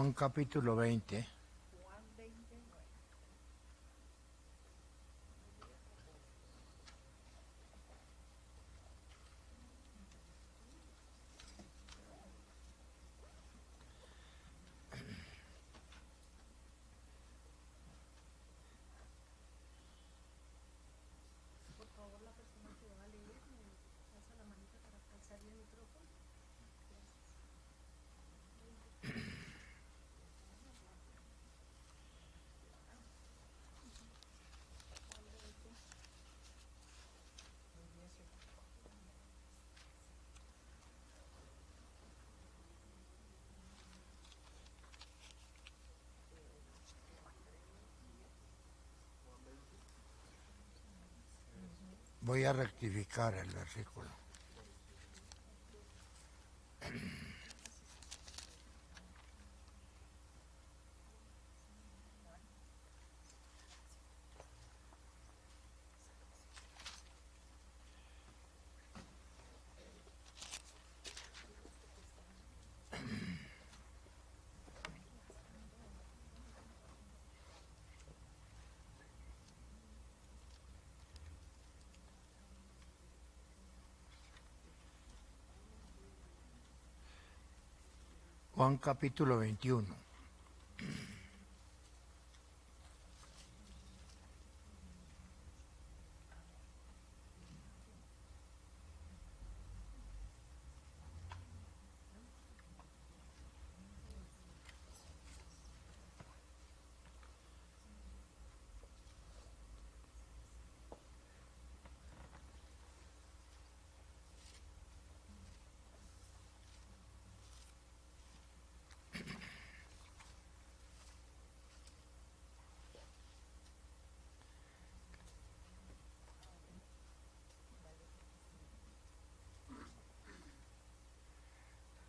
Juan capítulo 20. Juan 29. Por favor, la persona que va a leer me pasa la manita para alcanzar el micrófono. Voy a rectificar el versículo. Juan capítulo 21.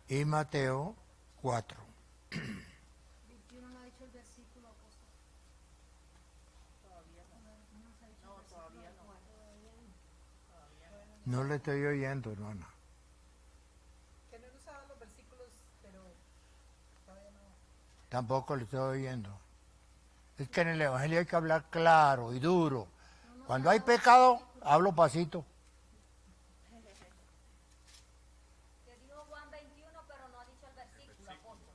Y Mateo 4. 21 no ha dicho el versículo, apóstol. Todavía no. No nos ha dicho el versículo. Todavía no. No le estoy oyendo, hermana. Que no nos ha dado los versículos, pero todavía no. Tampoco le estoy oyendo. Es que en el Evangelio hay que hablar claro y duro. Cuando hay pecado, hablo pasito. Que dijo Juan 21, pero no ha dicho el versículo, apóstol.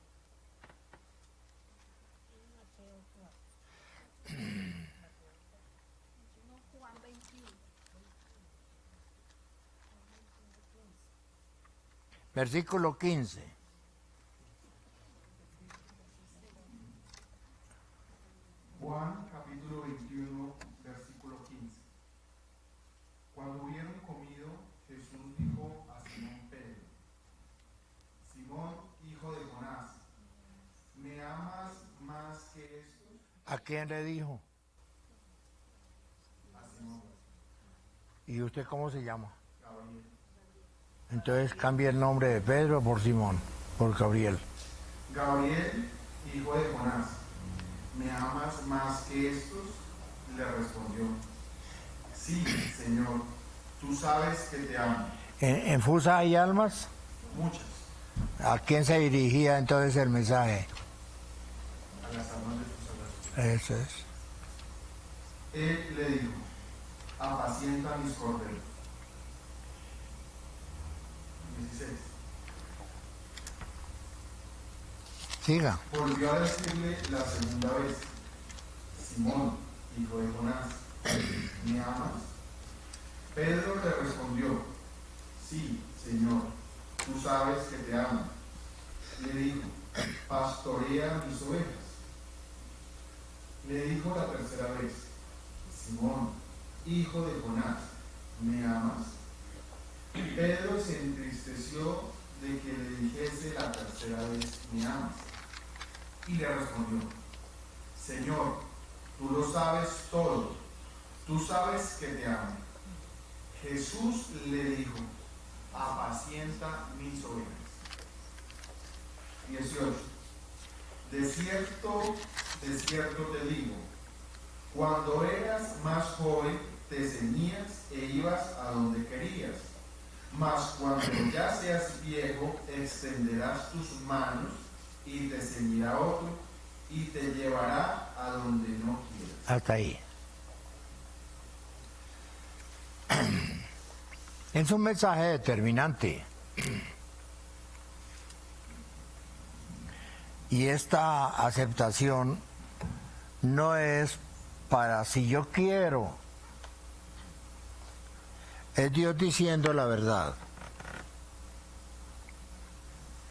Mateo 4. 21, Juan 21. Versículo 15. Juan capítulo 21, versículo 15. Cuando hubieron comido, Jesús dijo a Simón Pedro: Simón, hijo de Jonás, ¿me amas más que estos? ¿A quién le dijo? A Simón, ¿Y usted cómo se llama? Gabriel. Entonces cambie el nombre de Pedro por Simón, por Gabriel. Gabriel, hijo de Jonás, ¿me amas más que estos? Le respondió: Sí, Señor, tú sabes que te amo. ¿En Fusa hay almas? Muchas. ¿A quién se dirigía entonces el mensaje? A las almas de tus salvaciones. Eso es. Él le dijo: apacienta mis corderos. 16. Siga. Volvió a decirle la segunda vez: Simón, hijo de Jonás, ¿me amas? Pedro le respondió: Sí, Señor, tú sabes que te amo. Le dijo: pastorea mis ovejas. Le dijo la tercera vez: Simón, hijo de Jonás, ¿me amas? Pedro se entristeció de que le dijese la tercera vez: ¿me amas? Y le respondió: Señor, tú lo sabes todo, tú sabes que te amo. Jesús le dijo: apacienta mis ovejas. 18. De cierto te digo, cuando eras más joven te ceñías e ibas a donde querías, mas cuando ya seas viejo extenderás tus manos y te ceñirá otro, y te llevará a donde no quieras. Hasta ahí. Es un mensaje determinante. Y esta aceptación no es para si yo quiero. Es Dios diciendo la verdad.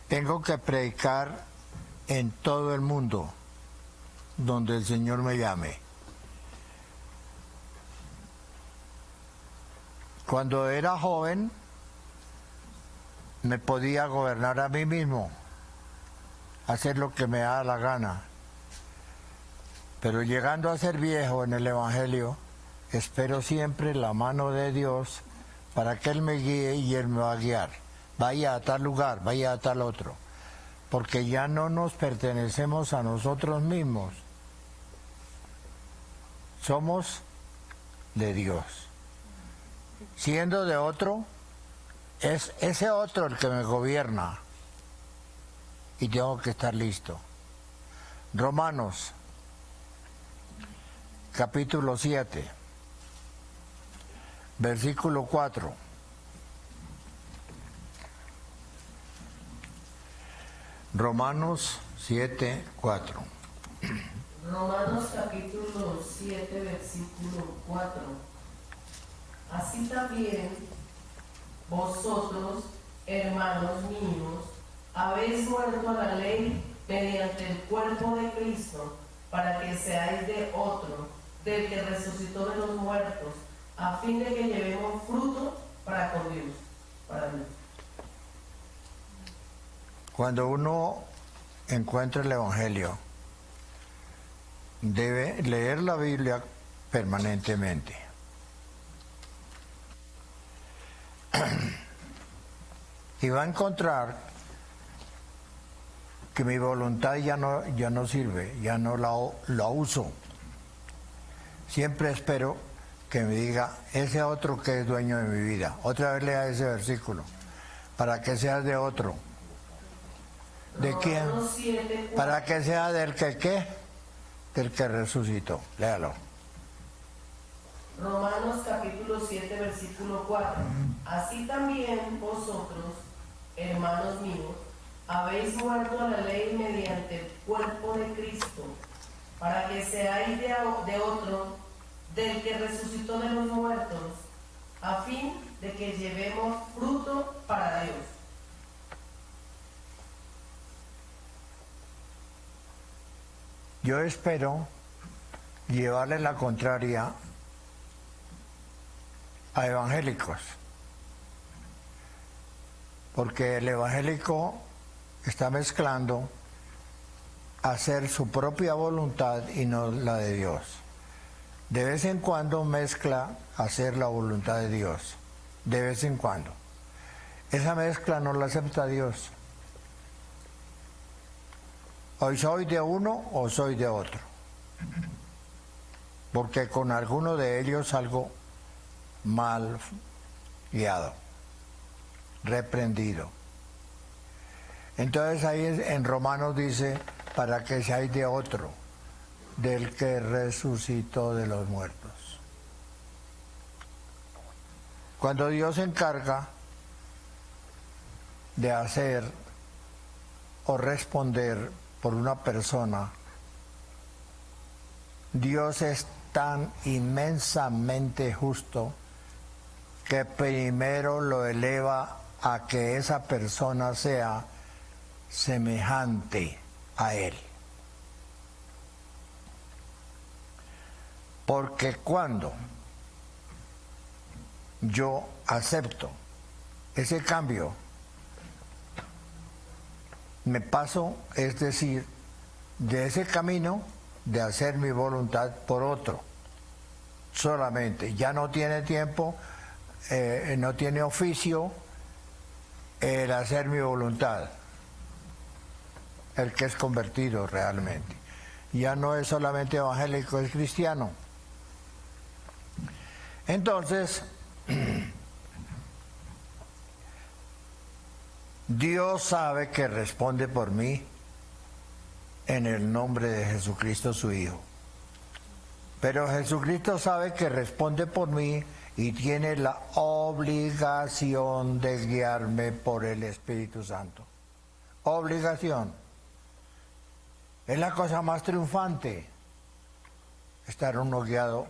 Tengo que predicar en todo el mundo donde el Señor me llame. Cuando era joven, me podía gobernar a mí mismo, hacer lo que me da la gana. Pero llegando a ser viejo en el Evangelio, espero siempre la mano de Dios para que Él me guíe y Él me va a guiar. Vaya a tal lugar, vaya a tal otro. Porque ya no nos pertenecemos a nosotros mismos. Somos de Dios. Siendo de otro, es ese otro el que me gobierna. Y tengo que estar listo. Romanos, capítulo 7, versículo 4. Romanos 7, 4. Romanos capítulo 7, versículo 4. Así también vosotros, hermanos míos, habéis muerto a la ley mediante el cuerpo de Cristo, para que seáis de otro, del que resucitó de los muertos, a fin de que llevemos fruto para con Dios, para Dios. Cuando uno encuentra el Evangelio, debe leer la Biblia permanentemente. Y va a encontrar que mi voluntad ya no sirve, ya no la uso. Siempre espero que me diga ese otro que es dueño de mi vida. Otra vez lea ese versículo, para que seas de otro. ¿De quién? Romanos 7, 4. Para que sea del que ¿qué? Del que resucitó. Léalo. Romanos capítulo 7, versículo 4. Así también vosotros, hermanos míos, habéis muerto a la ley mediante el cuerpo de Cristo, para que seáis de otro, del que resucitó de los muertos, a fin de que llevemos fruto para Dios. Yo espero llevarle la contraria a evangélicos, porque el evangélico está mezclando hacer su propia voluntad y no la de Dios. De vez en cuando mezcla hacer la voluntad de Dios, de vez en cuando. Esa mezcla no la acepta Dios. Hoy soy de uno o soy de otro, porque con alguno de ellos salgo mal guiado, reprendido. Entonces ahí en Romanos dice, para que seáis de otro, del que resucitó de los muertos. Cuando Dios se encarga de hacer o responder por una persona, Dios es tan inmensamente justo que primero lo eleva a que esa persona sea semejante a Él. Porque cuando yo acepto ese cambio, me paso, es decir, de ese camino de hacer mi voluntad por otro, solamente. Ya no tiene tiempo, no tiene oficio el hacer mi voluntad, el que es convertido realmente. Ya no es solamente evangélico, es cristiano. Entonces, Dios sabe que responde por mí en el nombre de Jesucristo su Hijo. Pero Jesucristo sabe que responde por mí y tiene la obligación de guiarme por el Espíritu Santo. Obligación. Es la cosa más triunfante, estar uno guiado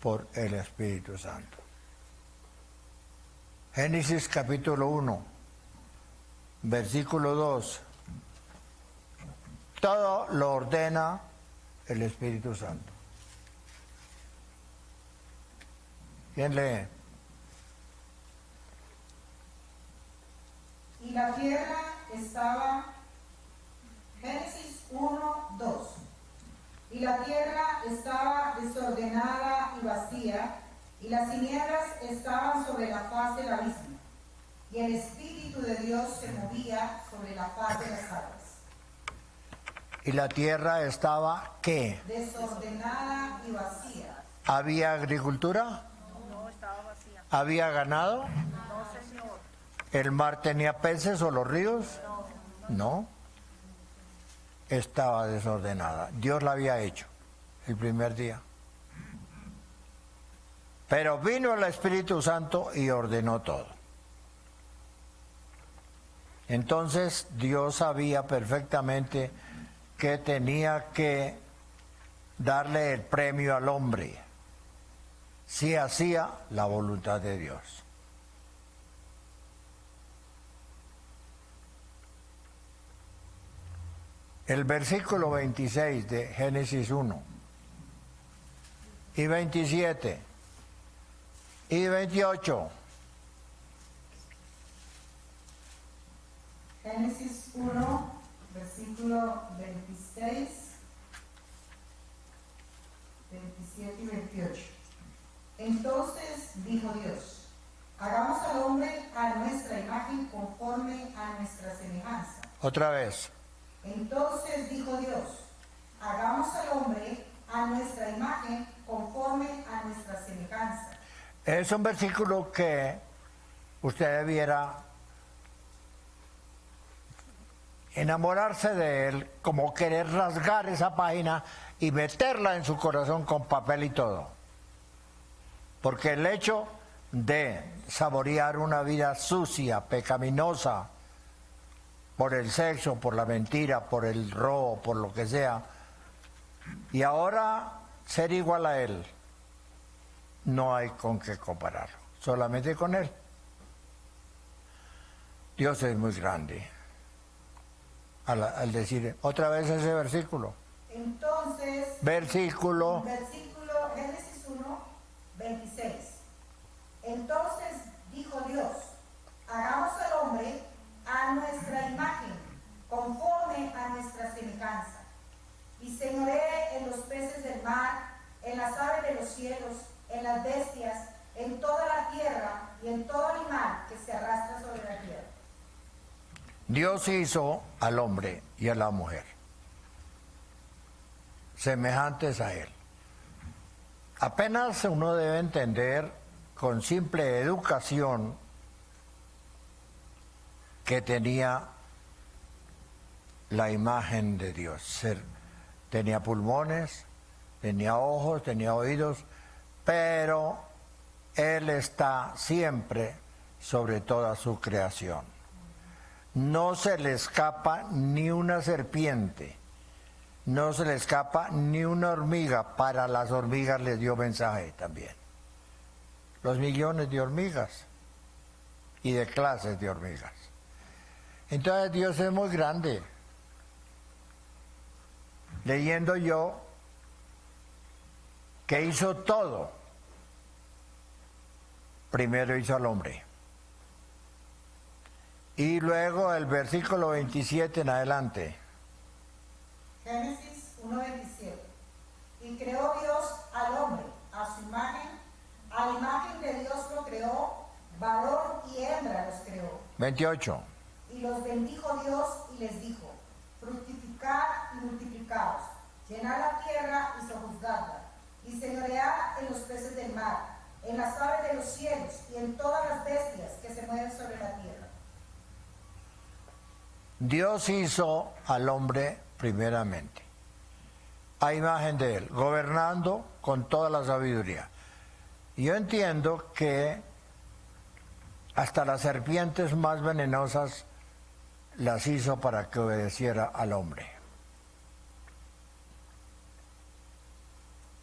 por el Espíritu Santo. Génesis capítulo 1, versículo 2. Todo lo ordena el Espíritu Santo. ¿Quién lee? Y la tierra estaba, Génesis 1, 2. Y la tierra estaba desordenada y vacía, y las tinieblas estaban sobre la faz del abismo, y el Espíritu de Dios se movía sobre la faz de las aguas. Y la tierra estaba, ¿qué? Desordenada y vacía. ¿Había agricultura? No, estaba vacía. ¿Había ganado? No, Señor. ¿El mar tenía peces o los ríos? No. Estaba desordenada. Dios la había hecho el primer día. Pero vino el Espíritu Santo y ordenó todo. Entonces Dios sabía perfectamente que tenía que darle el premio al hombre si hacía la voluntad de Dios. El versículo 26 de Génesis 1 y 27 y 28. Génesis 1, versículo 26, 27 y 28. Entonces dijo Dios, hagamos al hombre a nuestra imagen conforme a nuestra semejanza. Otra vez. Entonces dijo Dios, hagamos al hombre a nuestra imagen conforme a nuestra semejanza. Es un versículo que usted debiera enamorarse de él, como querer rasgar esa página y meterla en su corazón con papel y todo. Porque el hecho de saborear una vida sucia, pecaminosa, por el sexo, por la mentira, por el robo, por lo que sea, y ahora ser igual a él, no hay con qué compararlo, solamente con él. Dios es muy grande. Al decir otra vez ese versículo. Entonces, Versículo. Génesis 1, 26. Entonces dijo Dios, hagamos al hombre a nuestra imagen, conforme a nuestra semejanza, y señoree en los peces del mar, en las aves de los cielos, en las bestias, en toda la tierra y en todo animal que se arrastra sobre la tierra. Dios hizo al hombre y a la mujer semejantes a él. Apenas uno debe entender con simple educación que tenía la imagen de Dios. Tenía pulmones, tenía ojos, tenía oídos, pero Él está siempre sobre toda su creación. No se le escapa ni una serpiente, no se le escapa ni una hormiga. Para las hormigas les dio mensaje también. Los millones de hormigas y de clases de hormigas. Entonces Dios es muy grande. Leyendo yo que hizo todo, primero hizo al hombre. Y luego el versículo 27 en adelante. Génesis 1:27. Y creó Dios al hombre a su imagen, a la imagen de Dios lo creó, varón y hembra los creó. 28. Y los bendijo Dios y les dijo, fructificad y multiplicaos, llenad la tierra y sojuzgadla, y señoread en los peces del mar, en las aves de los cielos y en todas las bestias que se mueven sobre la tierra. Dios hizo al hombre primeramente, a imagen de Él, gobernando con toda la sabiduría. Y yo entiendo que hasta las serpientes más venenosas las hizo para que obedeciera al hombre.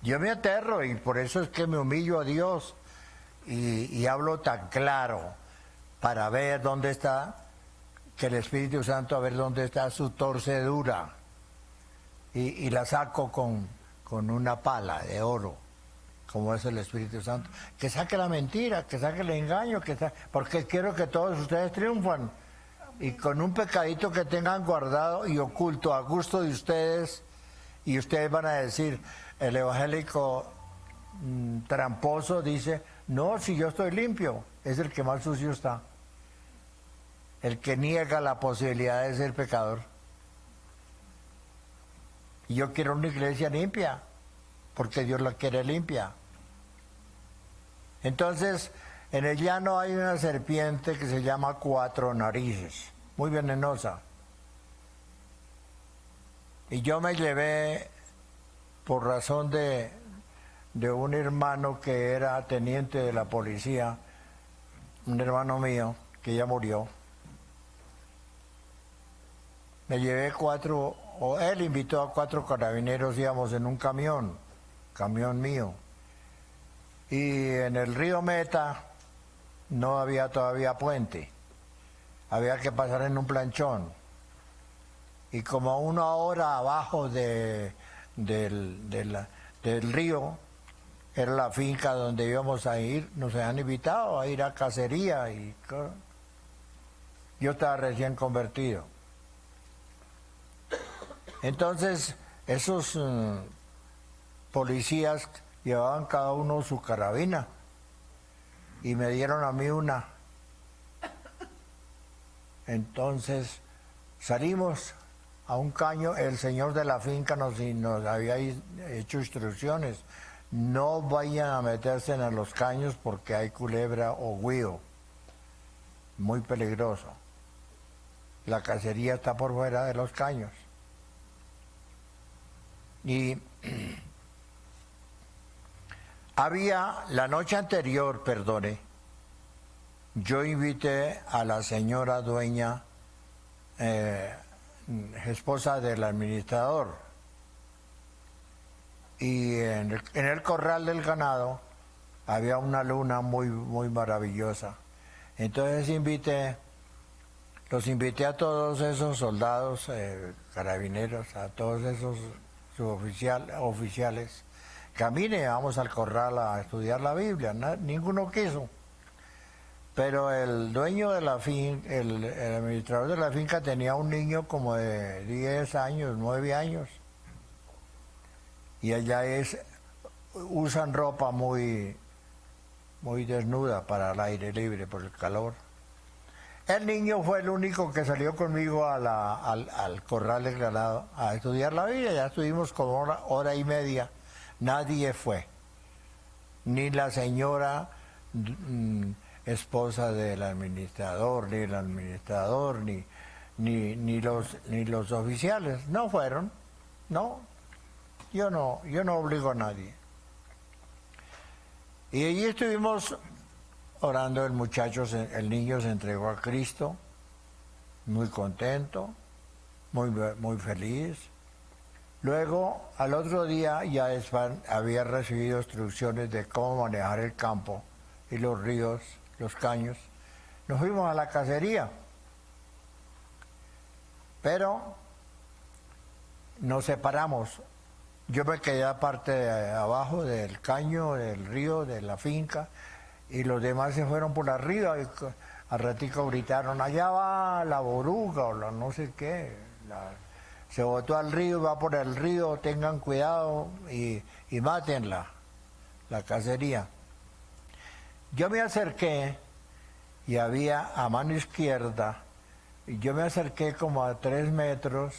Yo me aterro y por eso es que me humillo a Dios y hablo tan claro para ver dónde está, que el Espíritu Santo, a ver dónde está su torcedura y la saco con una pala de oro, como es el Espíritu Santo, que saque la mentira, que saque el engaño, porque quiero que todos ustedes triunfan y con un pecadito que tengan guardado y oculto a gusto de ustedes, y ustedes van a decir, el evangélico tramposo dice, no, si yo estoy limpio, es el que más sucio está, el que niega la posibilidad de ser pecador. Y yo quiero una iglesia limpia, porque Dios la quiere limpia. Entonces, en el llano hay una serpiente que se llama cuatro narices, muy venenosa. Y yo me llevé, por razón de un hermano que era teniente de la policía, un hermano mío que ya murió, me llevé él invitó a 4 carabineros, íbamos en un camión mío, y en el río Meta no había todavía puente, había que pasar en un planchón, y como a 1 hora abajo del río era la finca donde íbamos a ir, nos habían invitado a ir a cacería, y yo estaba recién convertido. Entonces esos policías llevaban cada uno su carabina y me dieron a mí una. Entonces salimos a un caño, el señor de la finca nos había hecho instrucciones, no vayan a meterse en los caños porque hay culebra o güiro, muy peligroso. La cacería está por fuera de los caños. Y había, la noche anterior, yo invité a la señora dueña, esposa del administrador, y en el corral del ganado había una luna muy, muy maravillosa. Entonces los invité a todos esos soldados, carabineros, a todos esos oficiales, camine, vamos al corral a estudiar la Biblia. Ninguno quiso. Pero el dueño de la finca, el administrador de la finca tenía un niño como de 10 años, 9 años. Y allá usan ropa muy, muy desnuda para el aire libre por el calor. El niño fue el único que salió conmigo al corral del ganado a estudiar la Biblia. Ya estuvimos como hora y media. Nadie fue. Ni la señora esposa del administrador, ni el administrador, ni los oficiales. No fueron. No. Yo no obligo a nadie. Y allí estuvimos orando, el niño se entregó a Cristo, muy contento, muy feliz. Luego, al otro día, ya había recibido instrucciones de cómo manejar el campo y los ríos, los caños. Nos fuimos a la cacería, pero nos separamos. Yo me quedé aparte de abajo del caño, del río, de la finca, y los demás se fueron por arriba y al ratico gritaron, allá va la boruga o la no sé qué. Se botó al río, va por el río, tengan cuidado y mátenla, la cacería. Yo me acerqué y había a mano izquierda, y yo me acerqué como a 3 metros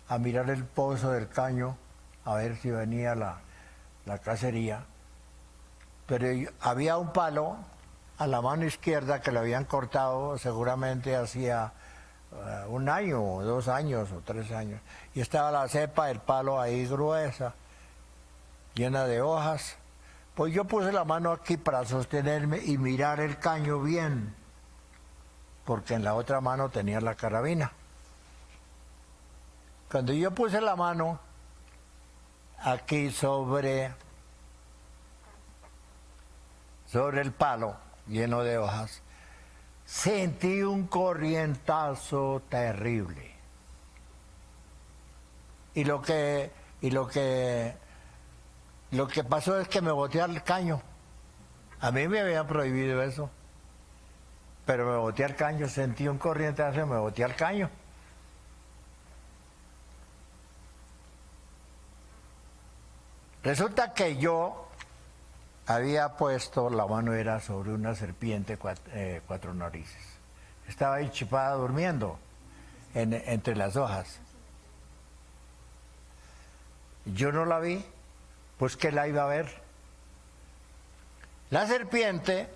a mirar el pozo del caño, a ver si venía la cacería. Pero había un palo a la mano izquierda que le habían cortado seguramente hacía un año, o 2 años, o 3 años. Y estaba la cepa del palo ahí gruesa, llena de hojas. Pues yo puse la mano aquí para sostenerme y mirar el caño bien, porque en la otra mano tenía la carabina. Cuando yo puse la mano aquí sobre el palo lleno de hojas, sentí un corrientazo terrible. Y lo que pasó es que me boté al caño. A mí me habían prohibido eso. Pero me boté al caño, sentí un corrientazo y me boté al caño. Resulta que yo había puesto, la mano era sobre una serpiente 4 narices. Estaba ahí chipada durmiendo entre las hojas. Yo no la vi, pues que la iba a ver. La serpiente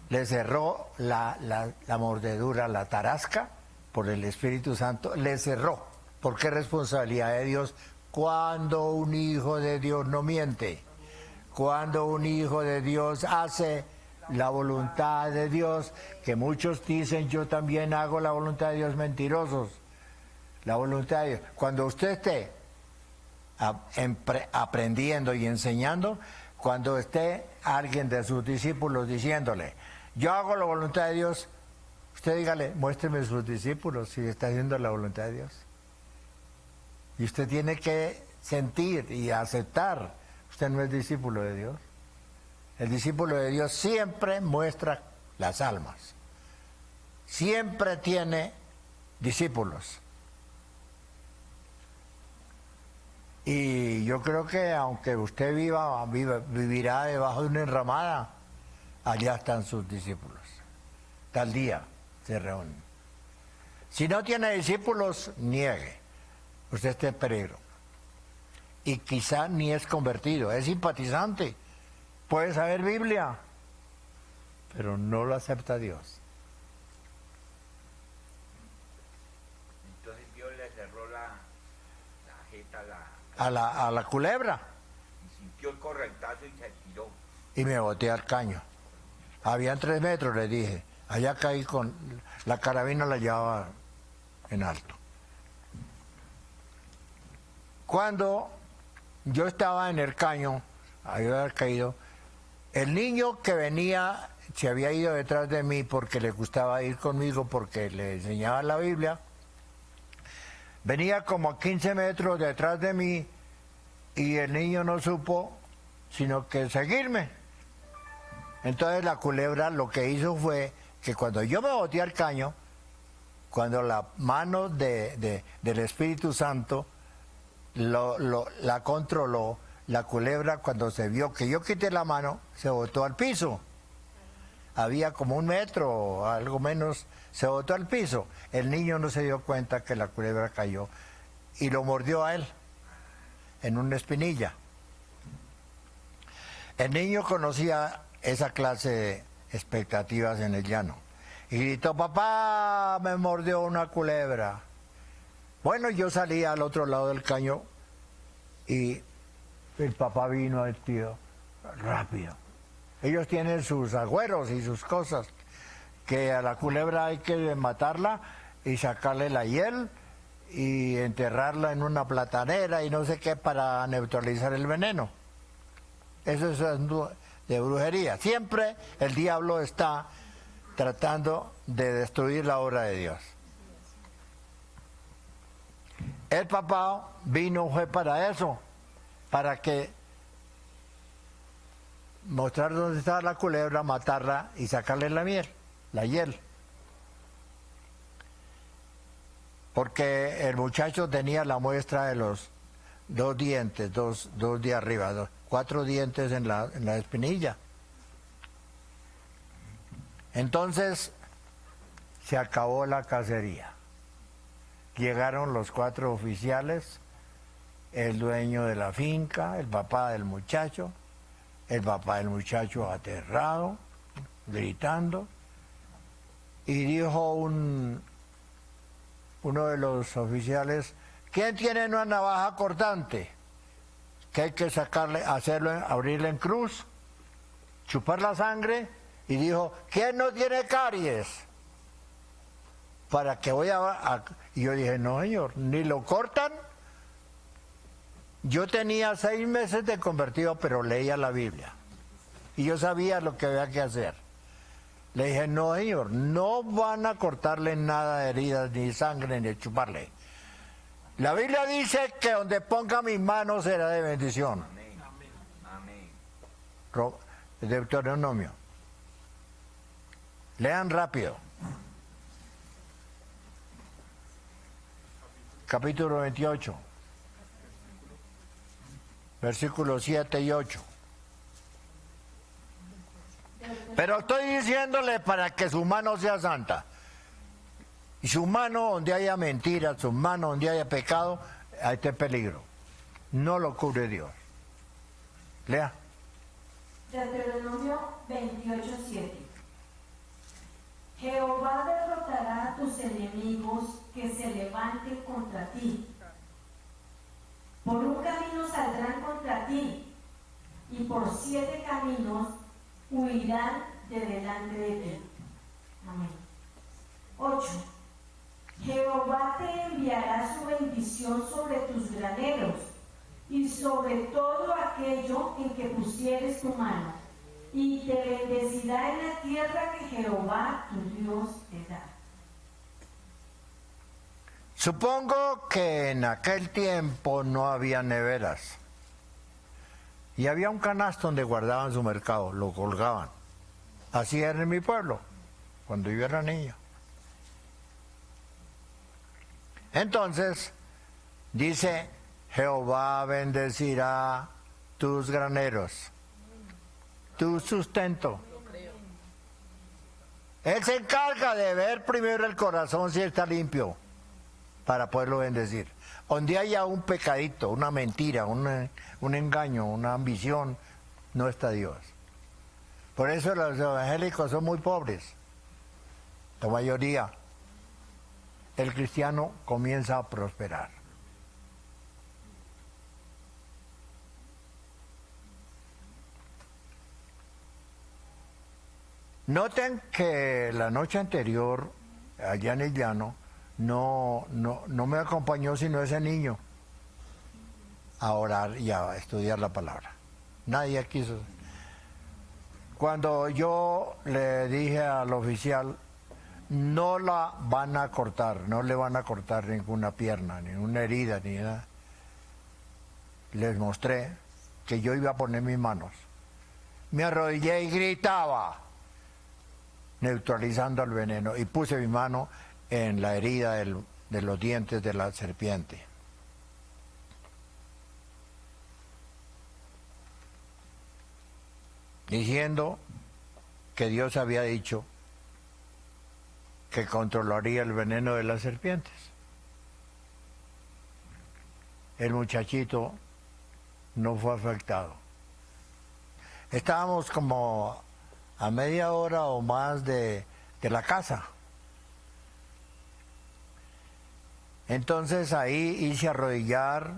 le cerró la mordedura, la tarasca, por el Espíritu Santo, le cerró, porque es responsabilidad de Dios cuando un hijo de Dios no miente, cuando un hijo de Dios hace la voluntad de Dios, que muchos dicen yo también hago la voluntad de Dios, mentirosos. La voluntad de Dios. Cuando usted esté aprendiendo y enseñando, cuando esté alguien de sus discípulos diciéndole, yo hago la voluntad de Dios, usted dígale, muéstreme sus discípulos si está haciendo la voluntad de Dios. Y usted tiene que sentir y aceptar, usted no es discípulo de Dios. El discípulo de Dios siempre muestra las almas, siempre tiene discípulos. Y yo creo que aunque usted vivirá debajo de una enramada, allá están sus discípulos. Tal día se reúnen. Si no tiene discípulos, niegue. Usted está en peligro. Y quizá ni es convertido, es simpatizante. Puede saber Biblia, pero no lo acepta Dios. Entonces Dios le cerró la jeta A la culebra. y sintió el correntazo y se tiró. Y me boté al caño. Habían 3 metros, le dije. Allá caí con la carabina, la llevaba en alto. Cuando yo estaba en el caño, había caído, el niño que venía se había ido detrás de mí porque le gustaba ir conmigo, porque le enseñaba la Biblia. Venía como a 15 metros detrás de mí y el niño no supo sino que seguirme. Entonces la culebra lo que hizo fue que cuando yo me boté al caño, cuando la mano del Espíritu Santo la controló, la culebra cuando se vio que yo quité la mano, se botó al piso. Había como 1 metro, algo menos, se botó al piso. El niño no se dio cuenta que la culebra cayó y lo mordió a él en una espinilla. El niño conocía esa clase de expectativas en el llano y gritó, papá, me mordió una culebra. Bueno, yo salí al otro lado del caño y el papá vino al tío rápido. Ellos tienen sus agüeros y sus cosas, que a la culebra hay que matarla y sacarle la hiel y enterrarla en una platanera y no sé qué para neutralizar el veneno. Eso es de brujería. Siempre el diablo está tratando de destruir la obra de Dios. El papá fue para eso, para que mostrar dónde estaba la culebra, matarla y sacarle la hiel. Porque el muchacho tenía la muestra de los 2 dientes, dos de arriba, 4 dientes en la espinilla. Entonces se acabó la cacería. Llegaron los 4 oficiales, el dueño de la finca, el papá del muchacho aterrado, gritando, y dijo un uno de los oficiales, ¿quién tiene una navaja cortante? Que hay que sacarle, hacerlo, abrirle en cruz, chupar la sangre, y dijo, ¿quién no tiene caries? Para que y yo dije, no señor, ni lo cortan. Yo tenía 6 meses de convertido, pero leía la Biblia. Y yo sabía lo que había que hacer. Le dije, no señor, no van a cortarle nada de heridas, ni sangre, ni chuparle. La Biblia dice que donde ponga mis manos será de bendición. Amén. Amén. Deuteronomio. Lean rápido. Capítulo 28. Versículos 7 y 8. Pero estoy diciéndole para que su mano sea santa. Y su mano donde haya mentira, su mano donde haya pecado, hay este peligro. No lo cubre Dios. Lea. Deuteronomio 28:7. Jehová derrotará a tus enemigos que se levanten contra ti. Por un camino saldrán contra ti, y por 7 caminos huirán de delante de ti. Amén. 8. Jehová te enviará su bendición sobre tus graneros y sobre todo aquello en que pusieres tu mano, y te bendecirá en la tierra que Jehová tu Dios te da. Supongo que en aquel tiempo no había neveras. Y había un canasto donde guardaban su mercado, lo colgaban. Así era en mi pueblo, cuando yo era niño. Entonces, dice, Jehová bendecirá tus graneros, tu sustento. Él se encarga de ver primero el corazón si está limpio, para poderlo bendecir. Donde haya un pecadito, una mentira, un engaño, una ambición, no está Dios. Por eso los evangélicos son muy pobres, la mayoría. El cristiano comienza a prosperar. Noten que la noche anterior, allá en el llano, no me acompañó sino ese niño a orar y a estudiar la palabra. Nadie quiso. Cuando yo le dije al oficial, no la van a cortar, no le van a cortar ninguna pierna, ninguna herida, ni nada, les mostré que yo iba a poner mis manos. Me arrodillé y gritaba, neutralizando el veneno, y puse mi mano en la herida de los dientes de la serpiente. Diciendo que Dios había dicho que controlaría el veneno de las serpientes. El muchachito no fue afectado. Estábamos como a media hora o más de la casa. Entonces ahí hice arrodillar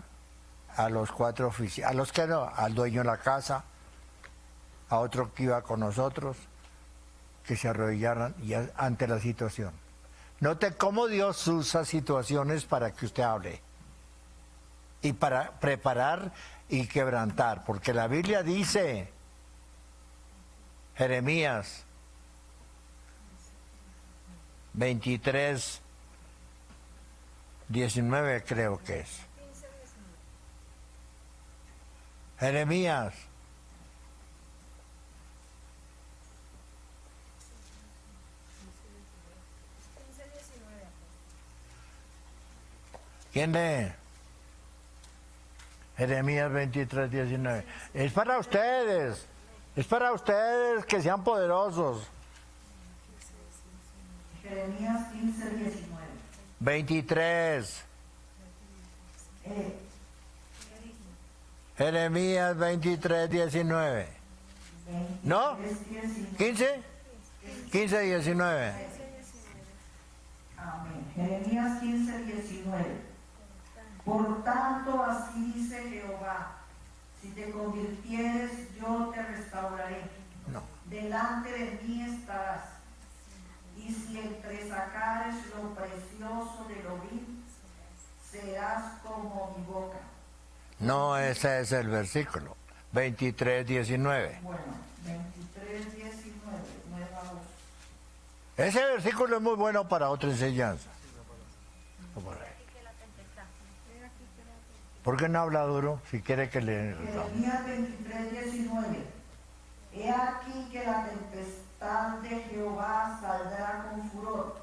a los 4 oficiales, a los que no, al dueño de la casa, a otro que iba con nosotros, que se arrodillaran ante la situación. Note cómo Dios usa situaciones para que usted hable y para preparar y quebrantar, porque la Biblia dice, Jeremías 23, 19 creo que es. Jeremías. ¿Quién lee? Jeremías 23, 19. Es para ustedes que sean poderosos. Jeremías 15, 19. 23. Jeremías 23, 19. ¿No? 15. 15, 19. Amén. Jeremías 15:19. Por tanto, así dice Jehová, si te convirtieres, yo te restauraré. No. Delante de mí estarás. Y si entresacares lo precioso de lo vil, serás como mi boca. No, ese es el versículo. 23:19. Bueno, 23:19, nueva voz. Ese versículo es muy bueno para otra enseñanza. ¿Por qué no habla duro? Si quiere que le... Jeremías 23:19. He aquí que la tempestad de Jehová saldrá con furor,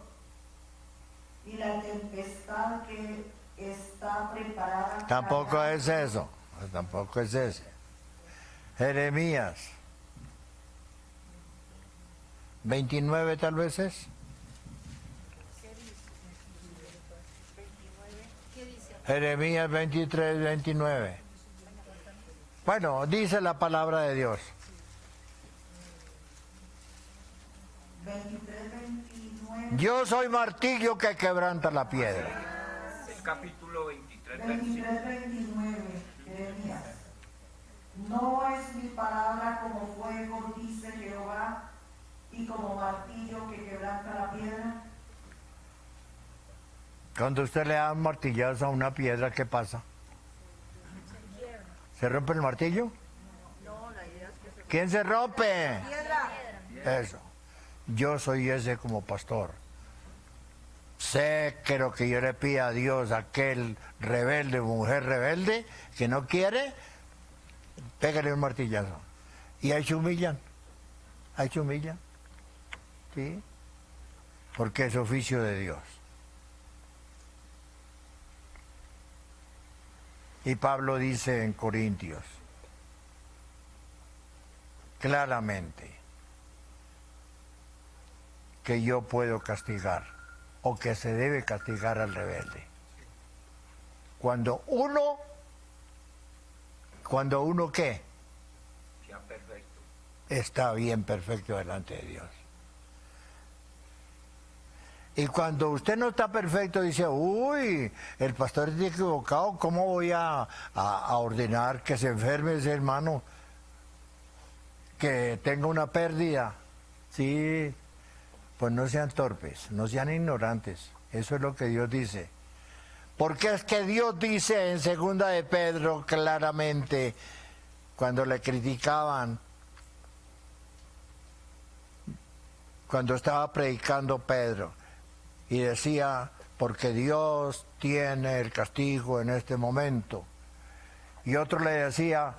y la tempestad que está preparada... Tampoco caerá. es eso. Tampoco es ese. Jeremías 29 tal vez es. ¿Qué dice? Jeremías 23:29. Bueno, dice la palabra de Dios. 23:29. Yo soy martillo que quebranta la piedra. El capítulo 23, versículo. 23:29, Jeremías. No es mi palabra como fuego, dice Jehová, y como martillo que quebranta la piedra. Cuando usted le da un martillazo a una piedra, ¿qué pasa? ¿Se rompe el martillo? ¿Quién se rompe? Eso. Yo soy ese como pastor. Sé que lo que yo le pida a Dios, aquel rebelde, mujer rebelde, que no quiere, pégale un martillazo. Y ahí se humillan. Ahí se humillan. ¿Sí? Porque es oficio de Dios. Y Pablo dice en Corintios, claramente, que yo puedo castigar, o que se debe castigar al rebelde. Cuando uno ¿qué? Sea perfecto. Está bien perfecto delante de Dios. Y cuando usted no está perfecto, dice, uy, el pastor está equivocado, ¿cómo voy a ordenar que se enferme ese hermano? Que tenga una pérdida. Sí, pues no sean torpes, no sean ignorantes. Eso es lo que Dios dice. Porque es que Dios dice en 2 de Pedro claramente, cuando le criticaban, cuando estaba predicando Pedro, y decía, porque Dios tiene el castigo en este momento. Y otro le decía,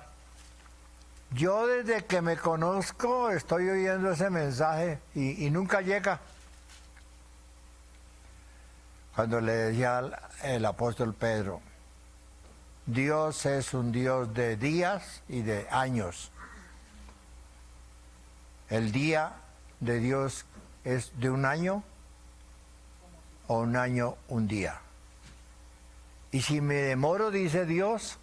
yo desde que me conozco estoy oyendo ese mensaje y nunca llega. Cuando le decía el apóstol Pedro, Dios es un Dios de días y de años. El día de Dios es de un año, o un año, un día. Y si me demoro, dice Dios,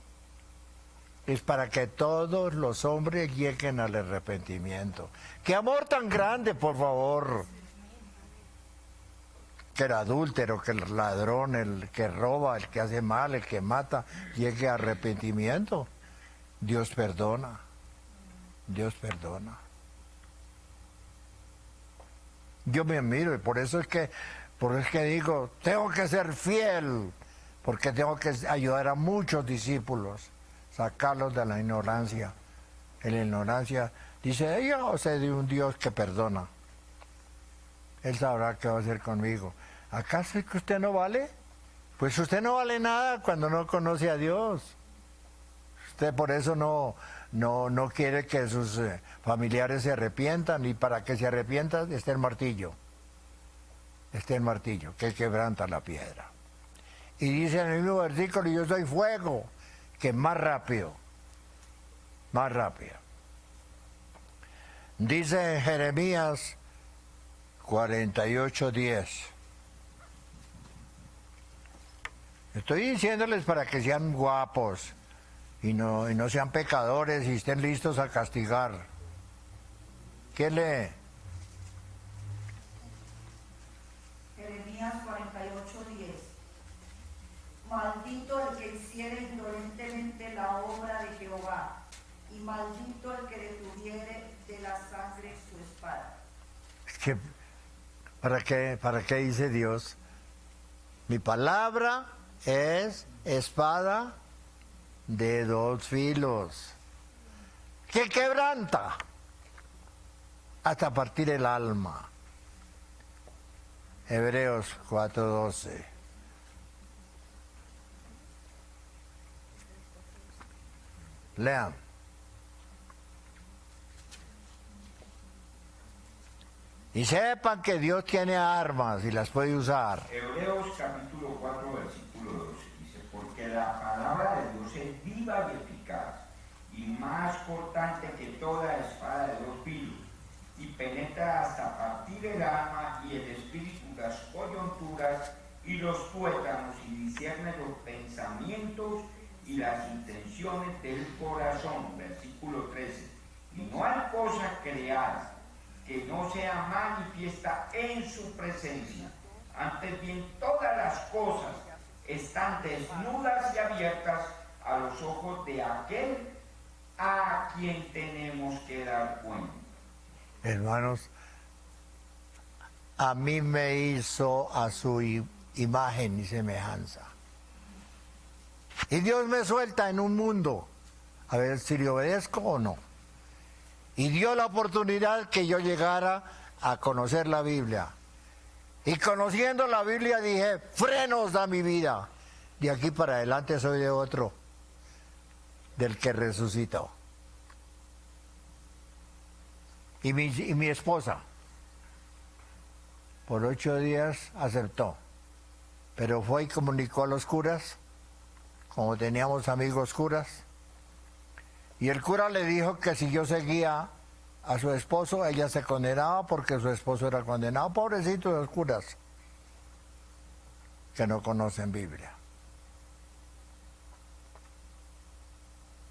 es para que todos los hombres lleguen al arrepentimiento. ¡Qué amor tan grande, por favor! Que el adúltero, que el ladrón, el que roba, el que hace mal, el que mata, llegue a arrepentimiento. Dios perdona. Dios perdona. Yo me admiro y por eso es que digo, tengo que ser fiel, porque tengo que ayudar a muchos discípulos, sacarlos de la ignorancia. En la ignorancia dice, yo sé de un Dios que perdona. Él sabrá qué va a hacer conmigo. ¿Acaso es que usted no vale? Pues usted no vale nada cuando no conoce a Dios. Usted por eso no quiere que sus familiares se arrepientan, y para que se arrepientan está el martillo. Está el martillo que quebranta la piedra. Y dice en el mismo versículo, yo soy fuego, que más rápido. Más rápido. Dice en Jeremías 48:10. Estoy diciéndoles para que sean guapos y no sean pecadores y estén listos a castigar. ¿Quién lee? Jeremías 48:10. maldito el que hiciere indolentemente la obra de Jehová, y maldito el que detujere de la sangre su espada. Es que, ¿para qué dice Dios? Mi palabra es espada de dos filos, que quebranta hasta partir el alma. Hebreos 4:12. Lean. Y sepan que Dios tiene armas y las puede usar. Hebreos capítulo 4, versículo 12 dice, porque la palabra de Dios es viva y eficaz, y más cortante que toda espada de dos filos, y penetra hasta partir el alma y el espíritu, las coyunturas y los tuétanos, y discierne los pensamientos y las intenciones del corazón. Versículo 13. Y no hay cosa creada que no sea manifiesta en su presencia. Antes bien, todas las cosas están desnudas y abiertas a los ojos de aquel a quien tenemos que dar cuenta. Hermanos, a mí me hizo a su imagen y semejanza. Y Dios me suelta en un mundo, a ver si le obedezco o no. Y dio la oportunidad que yo llegara a conocer la Biblia. Y conociendo la Biblia dije, frenos da mi vida. De aquí para adelante soy de otro, del que resucitó. Y mi esposa, por 8 días aceptó. Pero fue y comunicó a los curas, como teníamos amigos curas. Y el cura le dijo que si yo seguía a su esposo, ella se condenaba porque su esposo era condenado. Pobrecitos los curas, que no conocen Biblia.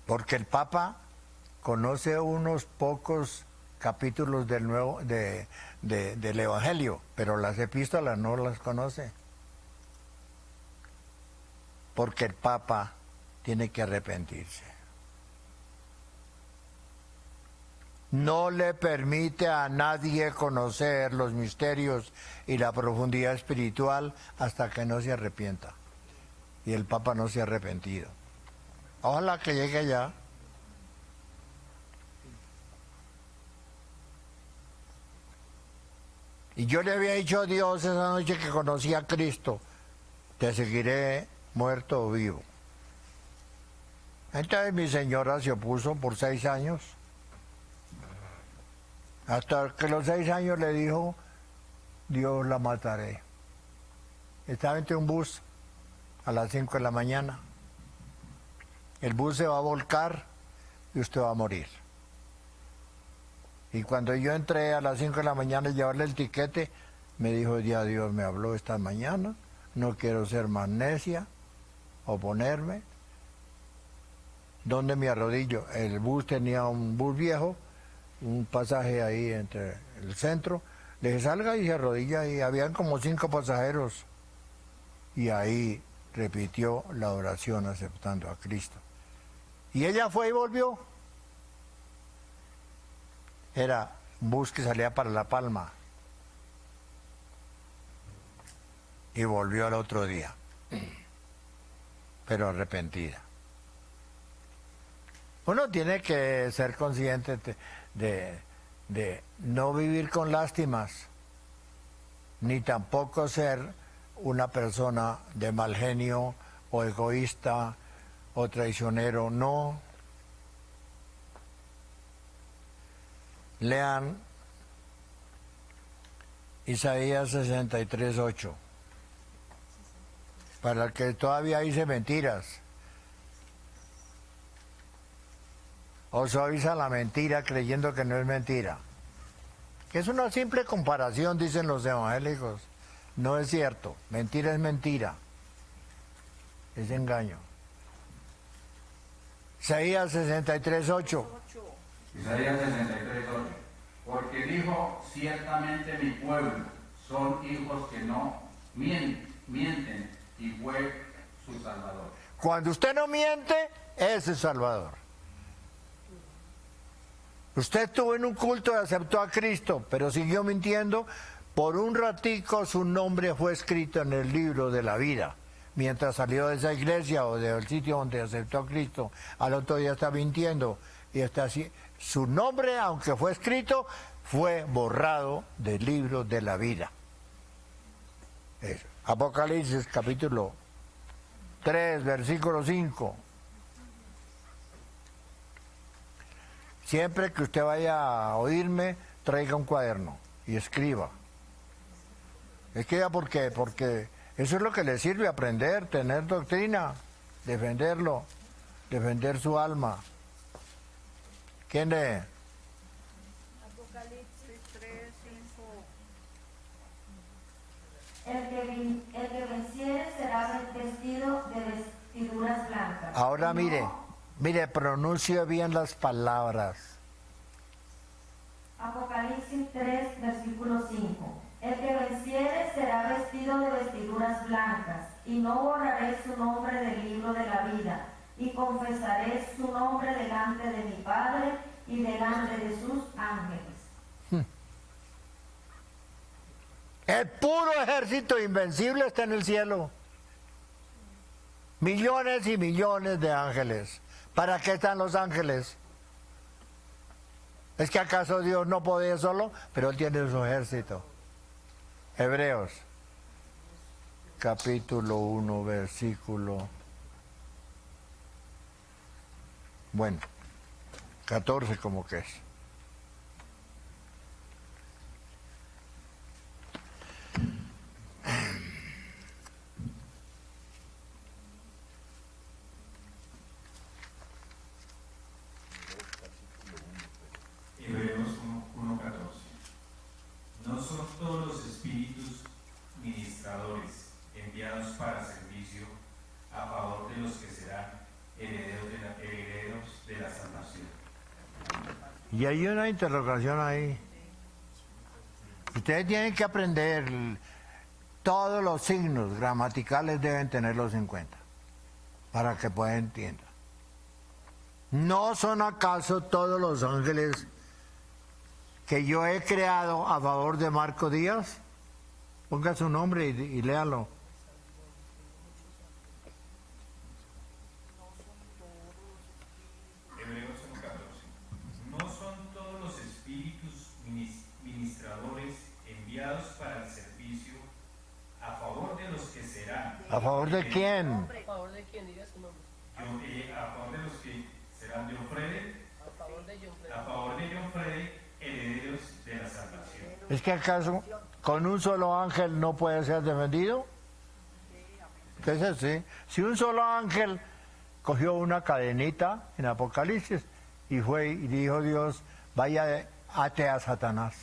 Porque el Papa conoce unos pocos capítulos del Evangelio, pero las epístolas no las conoce. Porque el Papa tiene que arrepentirse. No le permite a nadie conocer los misterios y la profundidad espiritual hasta que no se arrepienta. Y el Papa no se ha arrepentido. Ojalá que llegue allá. Y yo le había dicho a Dios esa noche que conocí a Cristo, te seguiré muerto o vivo. Entonces mi señora se opuso por 6 años. Hasta que los 6 años le dijo, Dios la mataré. Estaba entre un bus a las 5 de la mañana. El bus se va a volcar y usted va a morir. Y cuando yo entré a las 5 de la mañana a llevarle el tiquete, me dijo, ya Dios me habló esta mañana, no quiero ser más necia, oponerme. ¿Dónde me arrodillo? El bus tenía un bus viejo, un pasaje ahí entre el centro. Le dije, salga y se arrodilla, y habían como 5 pasajeros. Y ahí repitió la oración aceptando a Cristo. Y ella fue y volvió. Era un bus que salía para La Palma. Y volvió al otro día. Pero arrepentida. Uno tiene que ser consciente de no vivir con lástimas, ni tampoco ser una persona de mal genio o egoísta o traicionero, no. Lean Isaías 63:8. Para el que todavía dice mentiras, o suaviza la mentira creyendo que no es mentira, que es una simple comparación, dicen los evangélicos. No es cierto, mentira es mentira, es engaño. Isaías 63:8. Isaías 63:8. Porque dijo, ciertamente mi pueblo son hijos que no mienten, y fue su Salvador. Cuando usted no miente, ese es Salvador. Usted estuvo en un culto y aceptó a Cristo, pero siguió mintiendo. Por un ratico su nombre fue escrito en el libro de la vida. Mientras salió de esa iglesia o del sitio donde aceptó a Cristo, al otro día está mintiendo. Y está así. Su nombre, aunque fue escrito, fue borrado del libro de la vida. Eso. Apocalipsis capítulo 3, versículo 5. Siempre que usted vaya a oírme, traiga un cuaderno y escriba. Escriba porque eso es lo que le sirve, aprender, tener doctrina, defenderlo, defender su alma. ¿Quién lee? Apocalipsis 3, 5. El que venciere será vestido de vestiduras blancas. Ahora No, mire, pronuncie bien las palabras. Apocalipsis 3, versículo 5. El que venciere será vestido de vestiduras blancas, y no borraré su nombre del libro de la vida, y confesaré su nombre delante de mi Padre y delante de sus ángeles. El puro ejército invencible está en el cielo. Millones y millones de ángeles. ¿Para qué están los ángeles? ¿Es que acaso Dios no podía solo? Pero Él tiene su ejército. Hebreos, capítulo 1, versículo... Bueno, 14 como que es. Hebreos 1:14. No son todos los espíritus ministradores enviados para servicio a favor de los que serán herederos de la salvación. Y hay una interrogación ahí. Ustedes tienen que aprender, todos los signos gramaticales deben tenerlos en cuenta, para que puedan entender. ¿No son acaso todos los ángeles que yo he creado a favor de Marco Díaz? Ponga su nombre y léalo. Hebreos 1:14. No son todos los espíritus ministradores enviados para el servicio a favor de los que serán. ¿A favor de quién? ¿A favor de quién? Diga su nombre. A favor de los que serán de Ofrede, A favor de John Freddy. a favor de John Freddy, herederos de la salvación. ¿Es que acaso con un solo ángel no puede ser defendido? Es así. Si un solo ángel cogió una cadenita en Apocalipsis y fue y dijo Dios, vaya, ate a Satanás,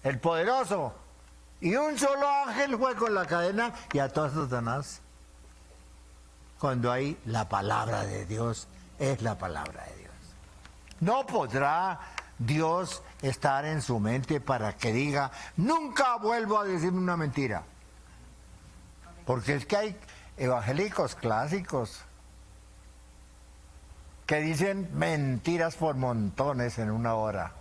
el poderoso. Y un solo ángel fue con la cadena y ató a Satanás. Cuando hay la palabra de Dios, es la palabra de Dios. No podrá Dios estar en su mente para que diga, nunca vuelvo a decir una mentira. Porque es que hay evangélicos clásicos que dicen mentiras por montones en una hora.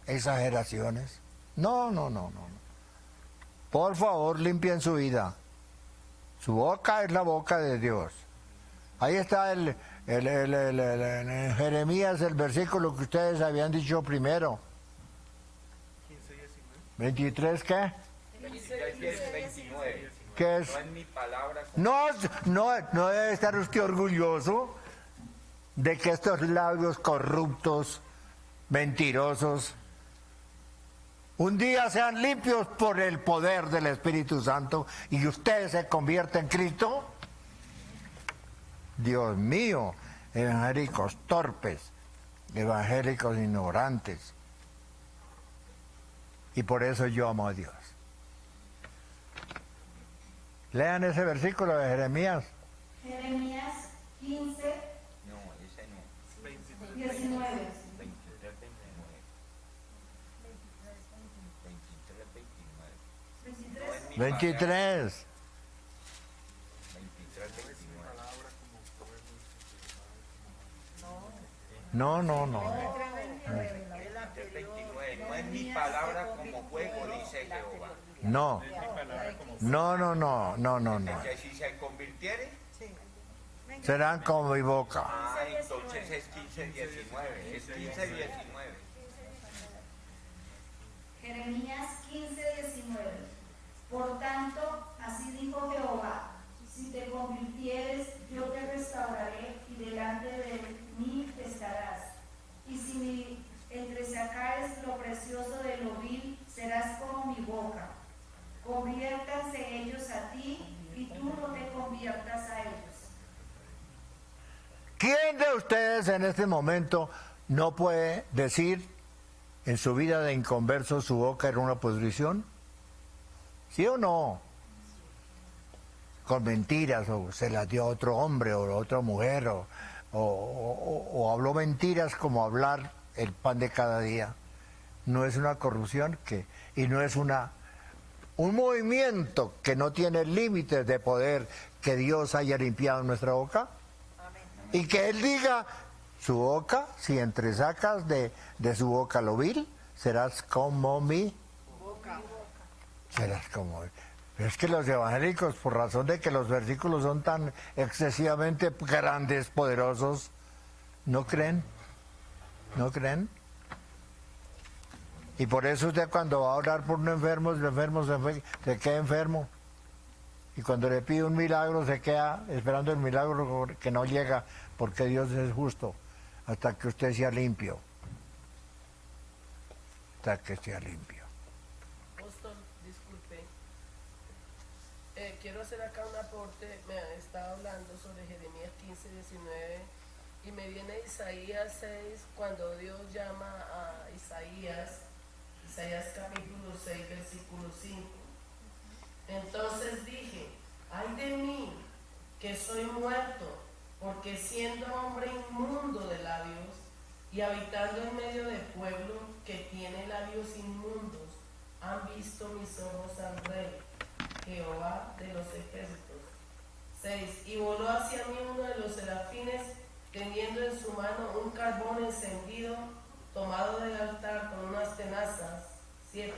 Exageraciones. No. Por favor, limpien su vida. Su boca es la boca de Dios. Ahí está en Jeremías el versículo que ustedes habían dicho primero. 23, ¿qué? 29. ¿Qué es? No es mi palabra. No debe estar usted orgulloso de que estos labios corruptos, mentirosos, un día sean limpios por el poder del Espíritu Santo y usted se convierte en Cristo. Dios mío, evangélicos torpes, evangélicos ignorantes. Y por eso yo amo a Dios. Lean ese versículo de Jeremías. Jeremías 15, No, ese no. 19. 23, 29. 23, 29. No es mi 23. No, no, no. Es la 3:29. No es mi palabra como fuego, dice Jehová. No. No, no, no, no, no, no. Que si se convirtiere, Serán como mi boca. entonces es 15:19. Es 15:19. Jeremías 15:19. Por tanto, así dijo Jehová, si te convirtieres, yo te restauraré y delante de mí estarás. Y si me entresacares lo precioso de lo vil, serás como mi boca. Conviértanse ellos a ti y tú no te conviertas a ellos. ¿Quién de ustedes en este momento no puede decir en su vida de inconverso su boca era una pudrición? ¿Sí o no? Con mentiras, o se las dio a otro hombre o a otra mujer, o habló mentiras como hablar el pan de cada día. No es una corrupción y no es un movimiento que no tiene límites de poder que Dios haya limpiado nuestra boca. Y que Él diga, su boca, si entresacas de su boca lo vil, serás como mi boca. Serás como... Pero es que los evangélicos, por razón de que los versículos son tan excesivamente grandes, poderosos, ¿no creen? ¿No creen? Y por eso usted cuando va a orar por un enfermo, se queda enfermo. Y cuando le pide un milagro, se queda esperando el milagro que no llega, porque Dios es justo, hasta que usted sea limpio. Hasta que sea limpio. Pastor, disculpe. Quiero hacer acá un aporte. Me estaba hablando sobre Jeremías 15:19 y me viene Isaías 6, cuando Dios llama a Isaías capítulo 6, versículo 5. Entonces dije, ay de mí, que soy muerto, porque siendo hombre inmundo de labios y habitando en medio de pueblo que tiene labios inmundos, han visto mis ojos al Rey, Jehová de los ejércitos. 6. Y voló hacia mí uno de los serafines, teniendo en su mano un carbón encendido, tomado del altar con unas tenazas. 7.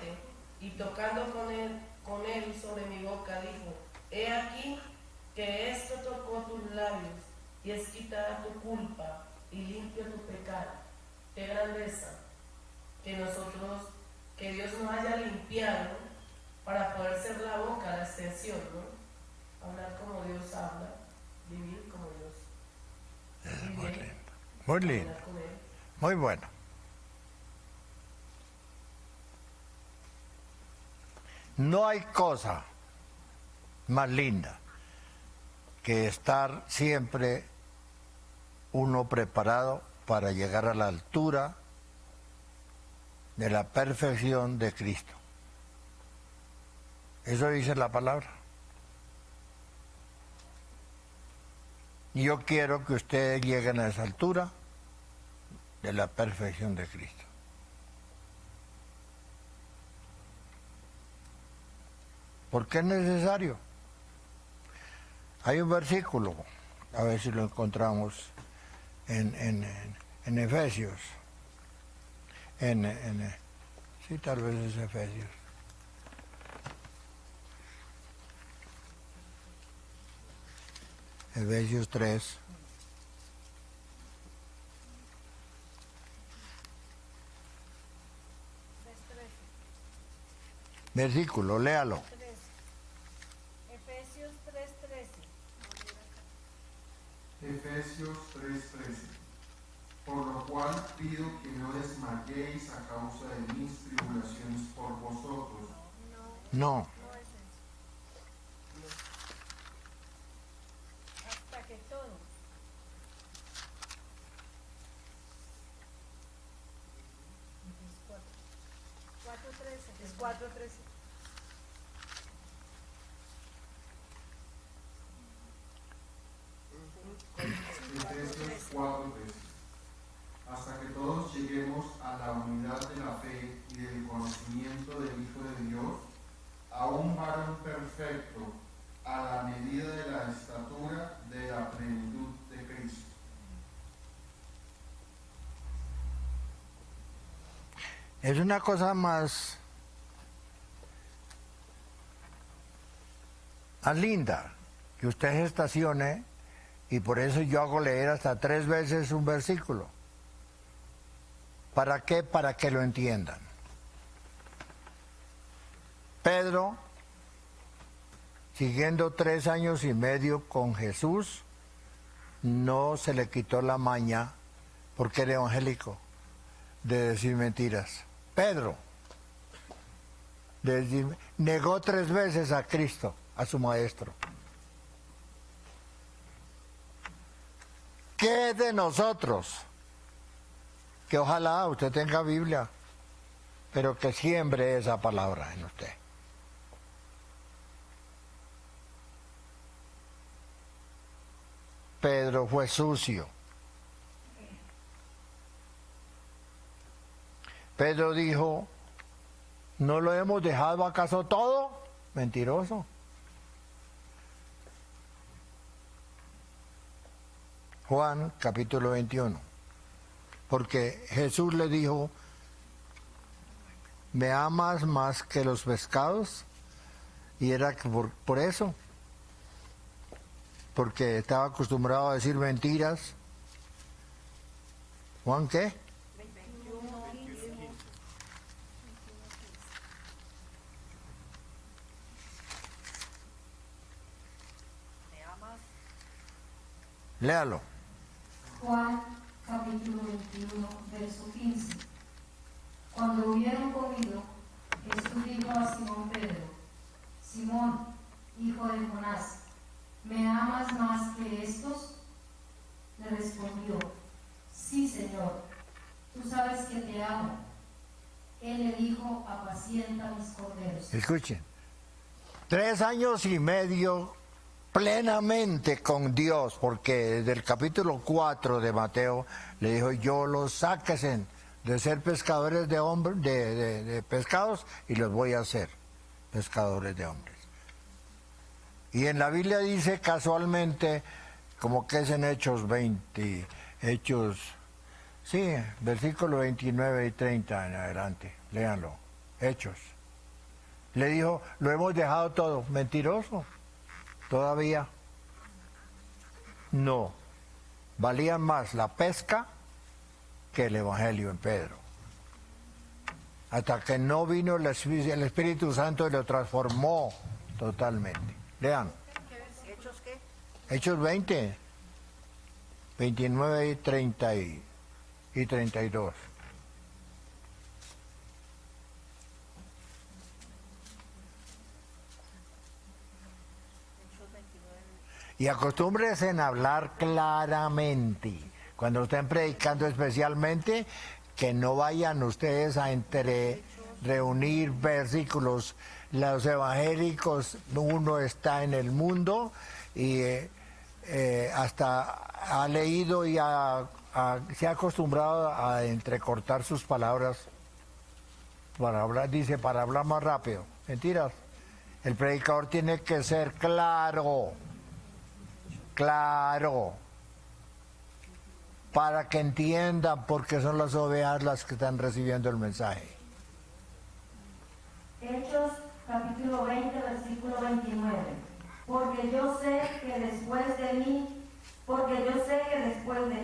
Y tocando con él sobre mi boca, dijo, he aquí que esto tocó tus labios, y es quitada tu culpa, y limpio tu pecado. Qué grandeza que Dios nos haya limpiado para poder ser la boca, la extensión, ¿no? Hablar como Dios habla, vivir como Dios. Muy lindo. Muy lindo. Muy bueno. No hay cosa más linda que estar siempre uno preparado para llegar a la altura de la perfección de Cristo. Eso dice la palabra. Y yo quiero que ustedes lleguen a esa altura de la perfección de Cristo. Porque es necesario. Hay un versículo, a ver si lo encontramos en Efesios. Sí, tal vez es Efesios. Efesios 3. Versículo, léalo. Efesios 3:13. Efesios 3:13. Por lo cual pido que no desmayéis a causa de mis tribulaciones por vosotros. No. No es eso. Hasta que todos. Es 4:13. Efesios 4:13. Hasta que todos lleguemos a la unidad de la fe y del conocimiento del Hijo de Dios, a un varón perfecto, a la medida de la estatura de la plenitud de Cristo. Es una cosa más linda que usted se estacione, y por eso yo hago leer hasta 3 veces un versículo. ¿Para qué? Para que lo entiendan. Pedro, siguiendo 3 años y medio con Jesús, no se le quitó la maña, porque era evangélico, de decir mentiras. Pedro negó 3 veces a Cristo, a su maestro. ¿Qué de nosotros? Que ojalá usted tenga Biblia, pero que siembre esa palabra en usted. Pedro fue sucio. Pedro dijo, ¿no lo hemos dejado acaso todo? Mentiroso. Juan capítulo 21. Porque Jesús le dijo, ¿me amas más que los pescados? Y era por eso. Porque estaba acostumbrado a decir mentiras. ¿Juan qué? 21:15. ¿Me amas? Léalo. Juan capítulo 21, verso 15. Cuando hubieron comido, Jesús dijo a Simón Pedro, Simón, hijo de Jonás, ¿me amas más que estos? Le respondió, sí, Señor, tú sabes que te amo. Él le dijo, apacienta mis corderos. Escuchen. 3 años y medio plenamente con Dios, porque desde el capítulo 4 de Mateo le dijo, yo los sáquesen de ser pescadores de hombres, de pescados, y los voy a hacer pescadores de hombres. Y en la Biblia dice casualmente, como que es en Hechos 20, sí, versículo 29 y 30 en adelante, léanlo, Hechos. Le dijo, lo hemos dejado todo. Mentiroso. Todavía no. Valía más la pesca que el Evangelio en Pedro. Hasta que no vino el Espíritu Santo y lo transformó totalmente. Lean. ¿Hechos qué? Hechos 20, 29 y 30 y 32. Y acostúmbrense en hablar claramente. Cuando estén predicando especialmente, que no vayan ustedes a reunir versículos. Los evangélicos, uno está en el mundo y hasta ha leído y se ha acostumbrado a entrecortar sus palabras para hablar más rápido. Mentiras. El predicador tiene que ser claro, para que entiendan por qué son las ovejas las que están recibiendo el mensaje. Hechos capítulo 20, versículo 29. Porque yo sé que después de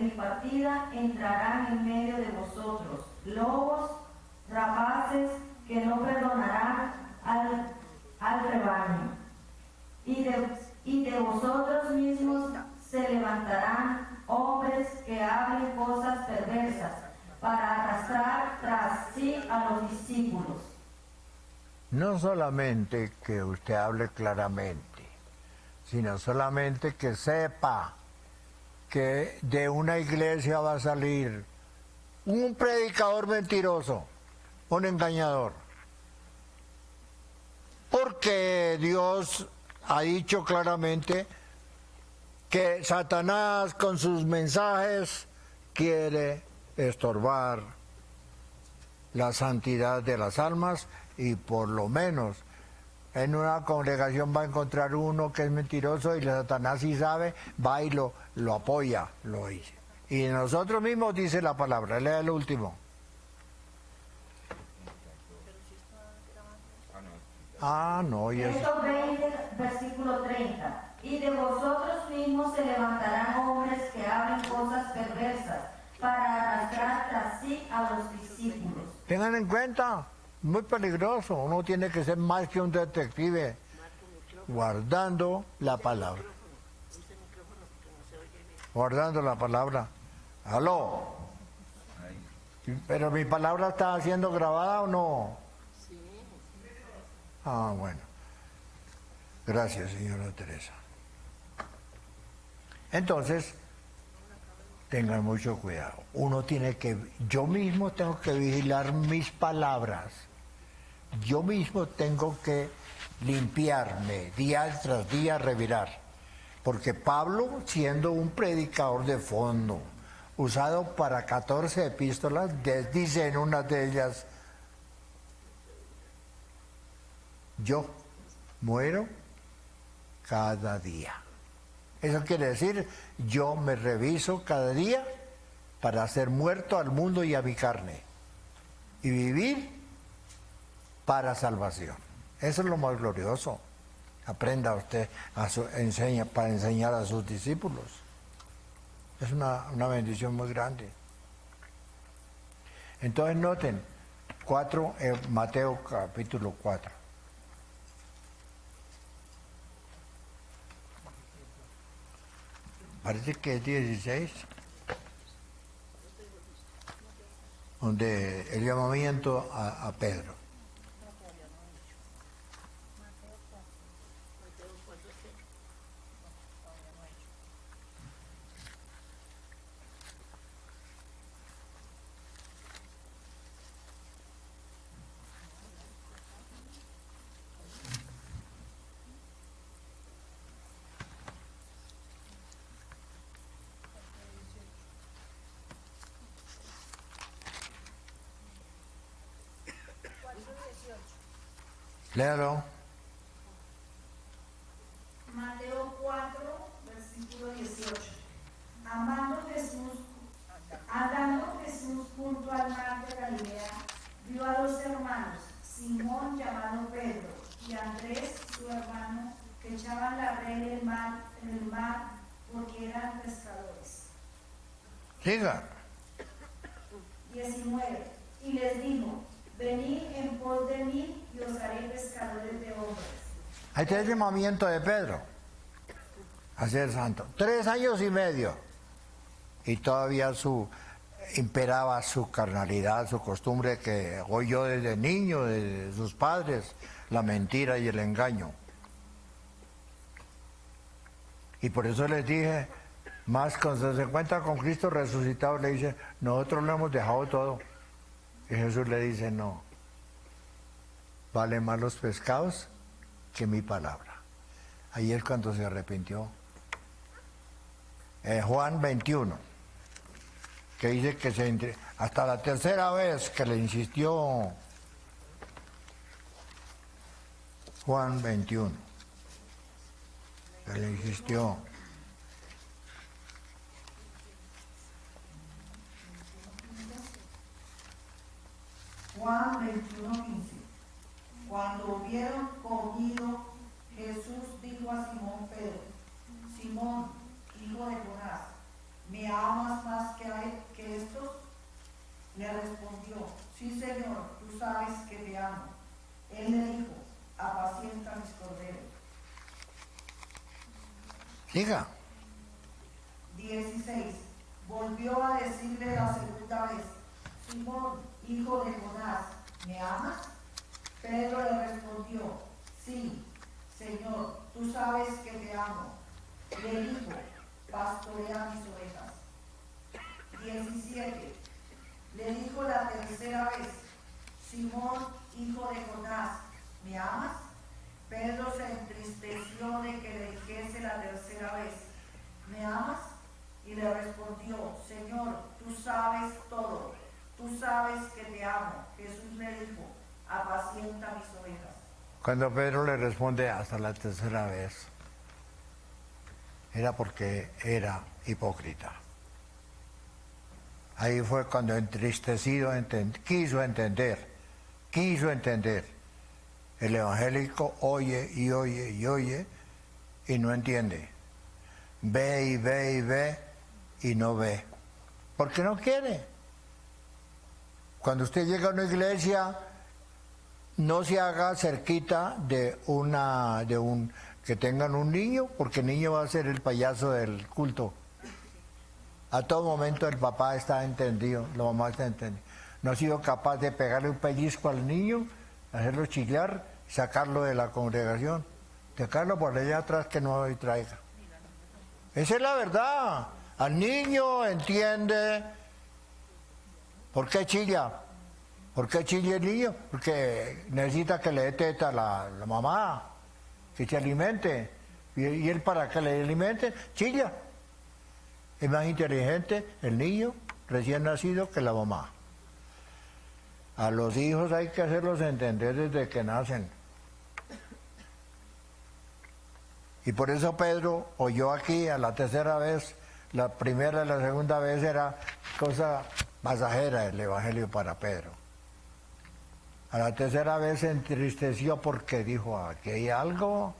mi partida entrarán en medio de vosotros lobos, rapaces, que no perdonarán al rebaño. Y de vosotros mismos se levantarán hombres que hablen cosas perversas para arrastrar tras sí a los discípulos. No solamente que usted hable claramente, sino solamente que sepa que de una iglesia va a salir un predicador mentiroso, un engañador. Porque Dios ha dicho claramente que Satanás con sus mensajes quiere estorbar la santidad de las almas, y por lo menos en una congregación va a encontrar uno que es mentiroso y Satanás, si sabe, va y lo apoya, lo dice. Y nosotros mismos dice la palabra. Lea el último. Ah, no, y eso. Hechos 20, versículo 30. Y de vosotros mismos se levantarán hombres que hablen cosas perversas para arrastrar tras sí a los discípulos. Tengan en cuenta, muy peligroso. Uno tiene que ser más que un detective, guardando la palabra. Guardando la palabra. Aló. Pero mi palabra está siendo grabada o no. Ah, bueno. Gracias, señora Teresa. Entonces, tengan mucho cuidado. Yo mismo tengo que vigilar mis palabras. Yo mismo tengo que limpiarme día tras día, revirar. Porque Pablo, siendo un predicador de fondo, usado para 14 epístolas, dice en una de ellas, yo muero cada día. Eso quiere decir, yo me reviso cada día para ser muerto al mundo y a mi carne. Y vivir para salvación. Eso es lo más glorioso. Aprenda usted para enseñar a sus discípulos. Es una bendición muy grande. Entonces noten, Mateo capítulo 4. Parece que es 16, donde el llamamiento a Pedro. Léalo. Mateo 4, versículo 18. Andando Jesús junto al mar de Galilea, vio a dos hermanos, Simón llamado Pedro y Andrés su hermano, que echaban la red en el mar porque eran pescadores. Siga. 19. Y les dijo, venid en pos de mí y os haré pescadores de hombres. Ahí está el llamamiento de Pedro a ser santo. 3 años y medio. Y todavía imperaba su carnalidad, su costumbre que oyó desde niño, de sus padres, la mentira y el engaño. Y por eso les dije, más cuando se encuentra con Cristo resucitado, le dice, nosotros lo hemos dejado todo. Y Jesús le dice, no, vale más los pescados que mi palabra. Ahí es cuando se arrepintió. Juan 21, que dice que hasta la tercera vez que le insistió, Juan 21, que le insistió. Juan 21:15. Cuando hubieron comido, Jesús dijo a Simón Pedro, Simón, hijo de Jonás, ¿me amas más que estos? Le respondió, sí, Señor, tú sabes que te amo. Él le dijo, apacienta mis corderos. Siga. 16. Volvió a decirle la segunda vez, Simón, hijo de Jonás, ¿me amas? Pedro le respondió, sí, Señor, tú sabes que te amo. Le dijo, pastorea mis ovejas. 17. Le dijo la tercera vez, Simón, hijo de Jonás, ¿me amas? Pedro se entristeció de que le dijese la tercera vez, ¿me amas? Y le respondió, Señor, tú sabes todo, tú sabes que te amo. Jesús le dijo, apacienta mis ovejas. Cuando Pedro le responde hasta la tercera vez, era porque era hipócrita. Ahí fue cuando entristecido quiso entender El evangélico oye y oye y oye y no entiende. Ve y ve y ve y no ve. Porque no quiere. Cuando usted llega a una iglesia, no se haga cerquita que tengan un niño, porque el niño va a ser el payaso del culto. A todo momento el papá está entendido, la mamá está entendida. No ha sido capaz de pegarle un pellizco al niño, hacerlo chillar, sacarlo de la congregación, sacarlo por allá atrás que no lo distraiga. Esa es la verdad. Al niño entiende. ¿Por qué chilla? ¿Por qué chilla el niño? Porque necesita que le dé teta a la mamá, que se alimente. Y él para que le alimente, chilla. Es más inteligente el niño recién nacido que la mamá. A los hijos hay que hacerlos entender desde que nacen. Y por eso Pedro oyó aquí a la tercera vez, la primera y la segunda vez era cosa pasajera el evangelio para Pedro. A la tercera vez se entristeció porque dijo, aquí hay algo,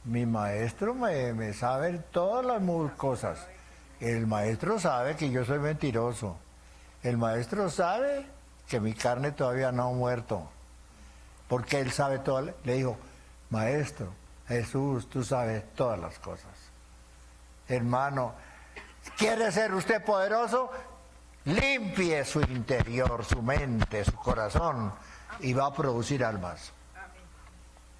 mi maestro me sabe todas las cosas. El maestro sabe que yo soy mentiroso. El maestro sabe que mi carne todavía no ha muerto. Porque él sabe todo. Le dijo, maestro, Jesús, tú sabes todas las cosas. Hermano, ¿quiere ser usted poderoso? Limpie su interior, su mente, su corazón, y va a producir almas.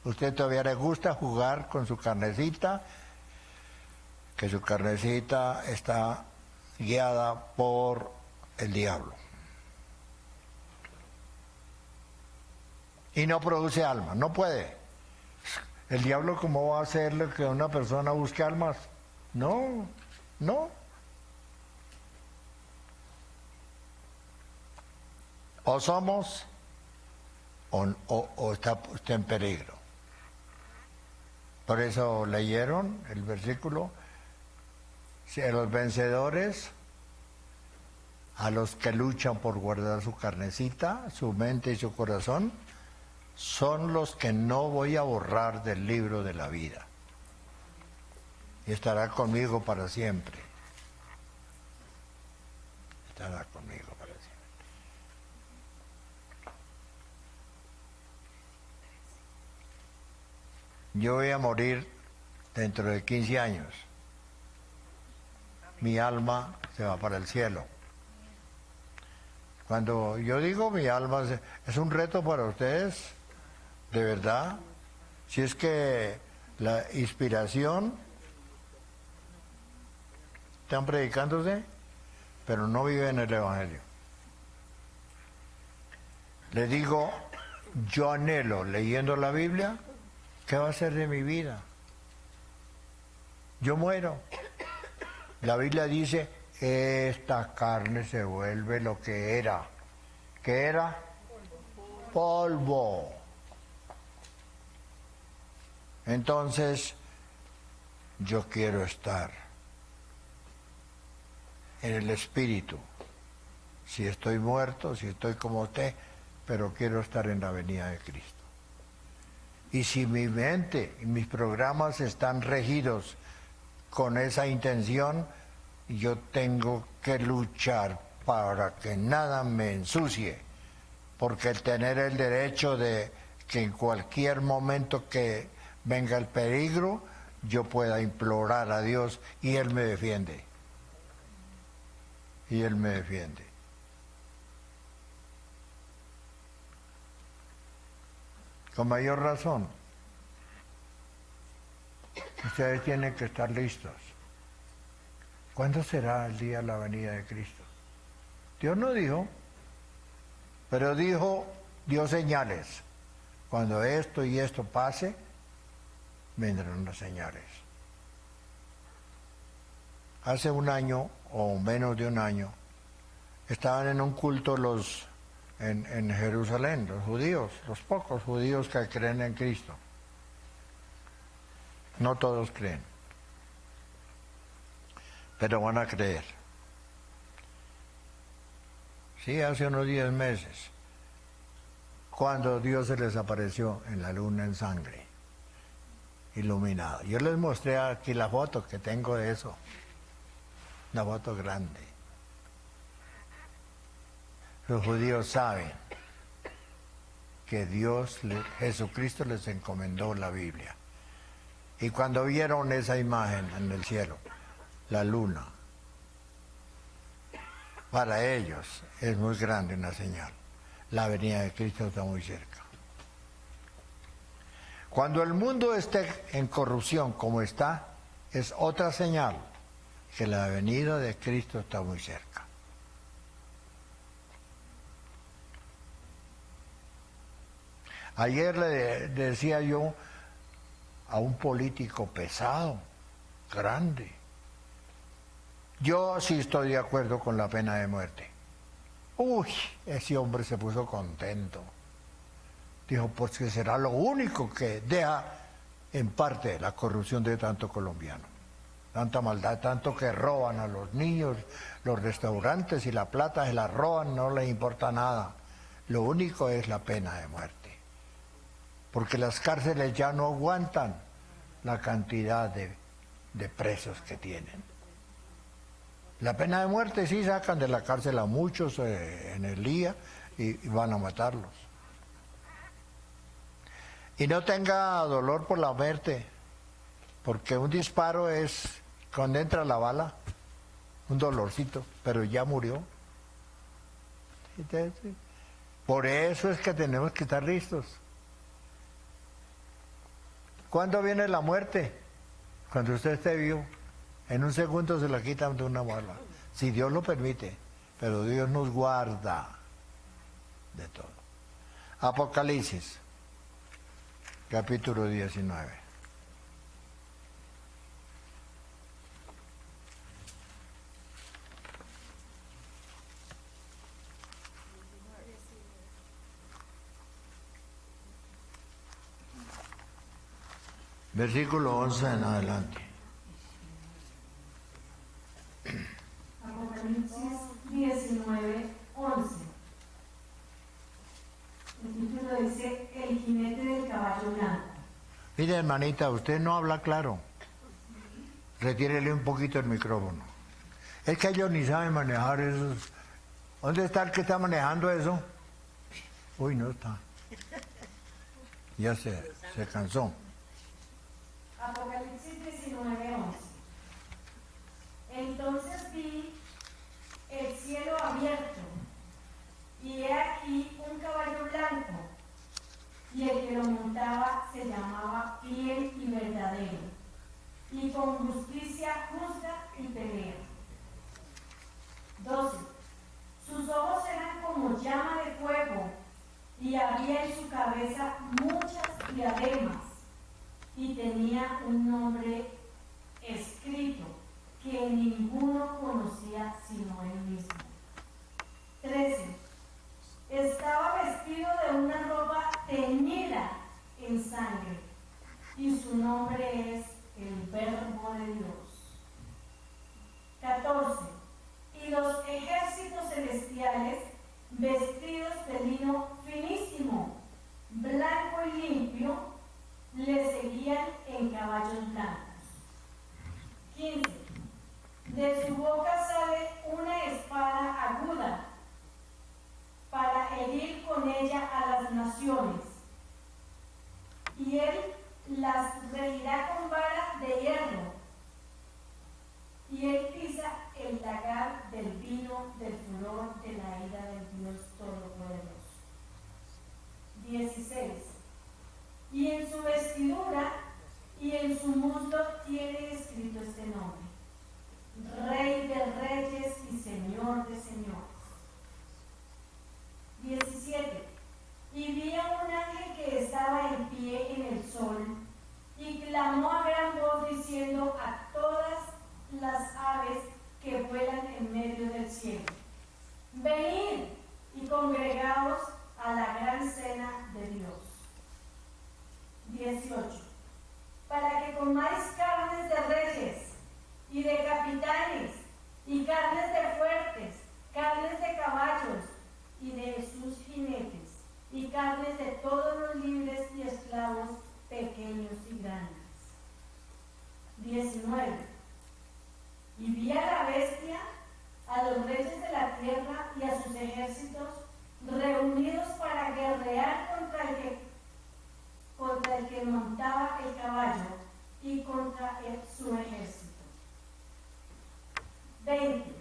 Usted todavía le gusta jugar con su carnecita, que su carnecita está guiada por el diablo. Y no produce alma, no puede. ¿El diablo cómo va a hacerle que una persona busque almas? No, no. O somos o está usted en peligro. Por eso leyeron el versículo, si a los vencedores, a los que luchan por guardar su carnecita, su mente y su corazón, son los que no voy a borrar del libro de la vida. Y estará conmigo para siempre. Estará conmigo para siempre. Yo voy a morir dentro de 15 años. Mi alma se va para el cielo. Cuando yo digo mi alma, es un reto para ustedes, de verdad. Si es que la inspiración, están predicándose, pero no viven el Evangelio. Le digo, yo anhelo, leyendo la Biblia, ¿qué va a ser de mi vida? Yo muero. La Biblia dice, esta carne se vuelve lo que era. ¿Qué era? Polvo. Entonces, yo quiero estar en el Espíritu. Si estoy muerto, si estoy como usted, pero quiero estar en la venida de Cristo. Y si mi mente y mis programas están regidos con esa intención, yo tengo que luchar para que nada me ensucie, porque el tener el derecho de que en cualquier momento que venga el peligro, yo pueda implorar a Dios y Él me defiende. Y Él me defiende. Con mayor razón, ustedes tienen que estar listos. ¿Cuándo será el día de la venida de Cristo? Dios no dijo, pero dio señales. Cuando esto y esto pase, vendrán las señales. Hace un año, o menos de un año, estaban en un culto en Jerusalén, los judíos, los pocos judíos que creen en Cristo. No todos creen, pero van a creer. Sí, hace unos 10 meses, cuando Dios se les apareció en la luna en sangre, iluminado. Yo les mostré aquí la foto que tengo de eso, una foto grande. Los judíos saben que Jesucristo les encomendó la Biblia. Y cuando vieron esa imagen en el cielo, la luna, para ellos es muy grande una señal. La venida de Cristo está muy cerca. Cuando el mundo esté en corrupción como está, es otra señal que la venida de Cristo está muy cerca. Ayer le decía yo a un político pesado, grande, yo sí estoy de acuerdo con la pena de muerte. Uy, ese hombre se puso contento. Dijo, porque será lo único que deja en parte la corrupción de tanto colombiano. Tanta maldad, tanto que roban a los niños, los restaurantes y la plata se la roban, no les importa nada. Lo único es la pena de muerte. Porque las cárceles ya no aguantan la cantidad de presos que tienen. La pena de muerte sí sacan de la cárcel a muchos en el día y van a matarlos. Y no tenga dolor por la muerte, porque un disparo es, cuando entra la bala, un dolorcito, pero ya murió. Entonces, por eso es que tenemos que estar listos. ¿Cuándo viene la muerte? Cuando usted esté vivo. En un segundo se la quitan de una bala. Si Dios lo permite. Pero Dios nos guarda de todo. Apocalipsis, capítulo 19. Versículo 11 en adelante. Apocalipsis 19, 11. El título dice, el jinete del caballo blanco. Mire, hermanita, usted no habla claro. Retírele un poquito el micrófono. Es que ellos ni saben manejar esos. ¿Dónde está el que está manejando eso? Uy, no está. Ya se cansó. Apocalipsis 19, 11. Entonces vi el cielo abierto, y he aquí un caballo blanco, y el que lo montaba se llamaba Fiel y Verdadero, y con justicia juzga y pelea. 12. Sus ojos eran como llama de fuego, y había en su cabeza muchas diademas, y tenía un nombre escrito que ninguno conocía sino él mismo. 13. Estaba vestido de una ropa teñida en sangre, y su nombre es el Verbo de Dios. 14. Y los ejércitos celestiales, vestidos de lino finísimo, blanco y limpio, le seguían en caballos blancos. 15. De su boca sale una espada aguda para herir con ella a las naciones, y él las regirá con vara de hierro, y él pisa el lagar del vino del furor de la ira del Dios Todopoderoso. 16. Y en su vestidura y en su muslo tiene escrito este nombre: Rey de Reyes y Señor de Señores. 17. Y vi a un ángel que estaba en pie en el sol, y clamó a gran voz diciendo a todas las aves que vuelan en medio del cielo: venid y congregaos a la gran cena de Dios. 18. Para que comáis carnes de reyes y de capitanes, y carnes de fuertes, carnes de caballos y de sus jinetes, y carnes 19. Y vi a la bestia, a los reyes de la tierra y a sus ejércitos reunidos para guerrear contra el que montaba el caballo y contra su ejército. 20.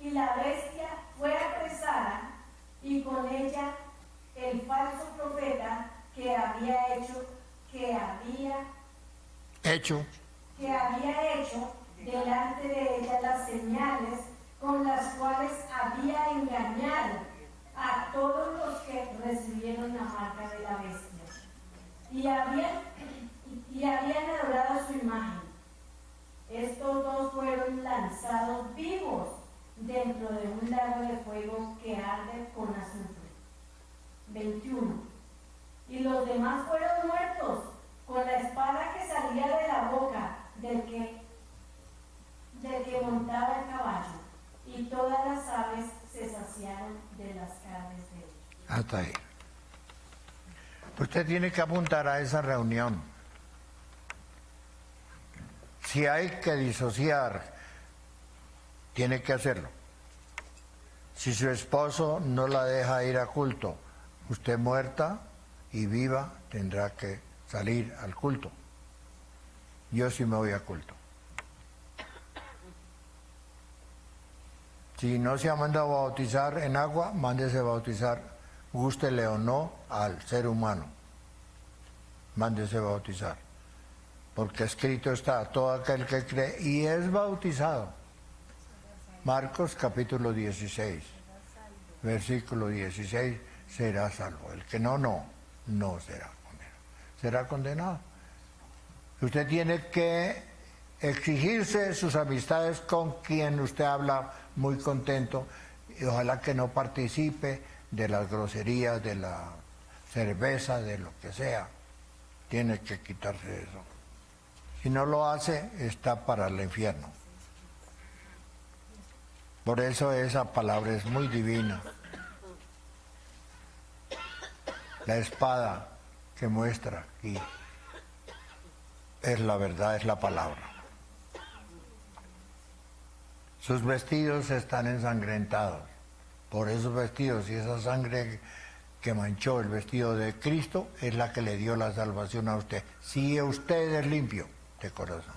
Y la bestia fue apresada y con ella el falso profeta que había hecho delante de ella las señales con las cuales había engañado a todos los que recibieron la marca de la bestia y habían adorado su imagen. Estos dos fueron lanzados vivos dentro de un lago de fuego que arde con azufre. 21. Y los demás fueron muertos con la espada que salía de la boca del que montaba el caballo, y todas las aves se saciaron de las carnes de ellos. Hasta ahí. Usted tiene que apuntar a esa reunión. Si hay que disociar, tiene que hacerlo. Si su esposo no la deja ir a culto, usted muerta y viva tendrá que salir al culto. Yo sí me voy a culto. Si no se ha mandado a bautizar en agua, mándese a bautizar, gústele o no, al ser humano. Mándese a bautizar. Porque escrito está, todo aquel que cree y es bautizado. Marcos capítulo 16, versículo 16, será salvo. El que no será condenado. Será condenado. Usted tiene que exigirse sus amistades con quien usted habla muy contento y ojalá que no participe de las groserías, de la cerveza, de lo que sea. Tiene que quitarse eso. Si no lo hace, está para el infierno. Por eso esa palabra es muy divina. La espada que muestra aquí es la verdad, es la palabra. Sus vestidos están ensangrentados. Por esos vestidos y esa sangre que manchó el vestido de Cristo es la que le dio la salvación a usted. Si usted es limpio de corazón,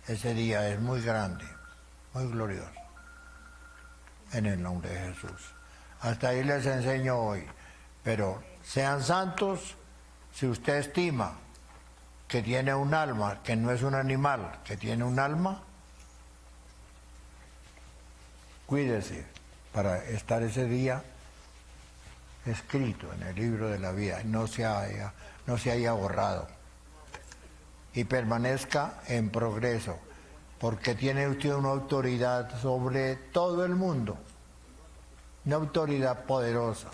ese día es muy grande, muy glorioso. En el nombre de Jesús. Hasta ahí les enseño hoy. Pero sean santos si usted estima que tiene un alma, que no es un animal, que tiene un alma. Cuídese para estar ese día escrito en el libro de la vida, no se haya borrado y permanezca en progreso, porque tiene usted una autoridad sobre todo el mundo, una autoridad poderosa,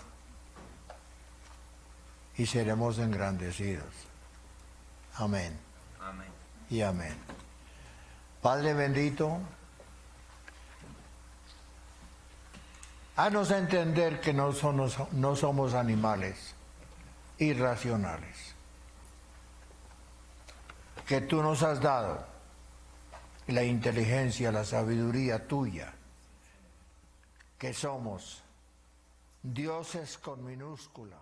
y seremos engrandecidos. Amén. Amén. Y amén. Padre bendito, haznos entender que no somos animales irracionales, que tú nos has dado la inteligencia, la sabiduría tuya, que somos dioses con minúscula,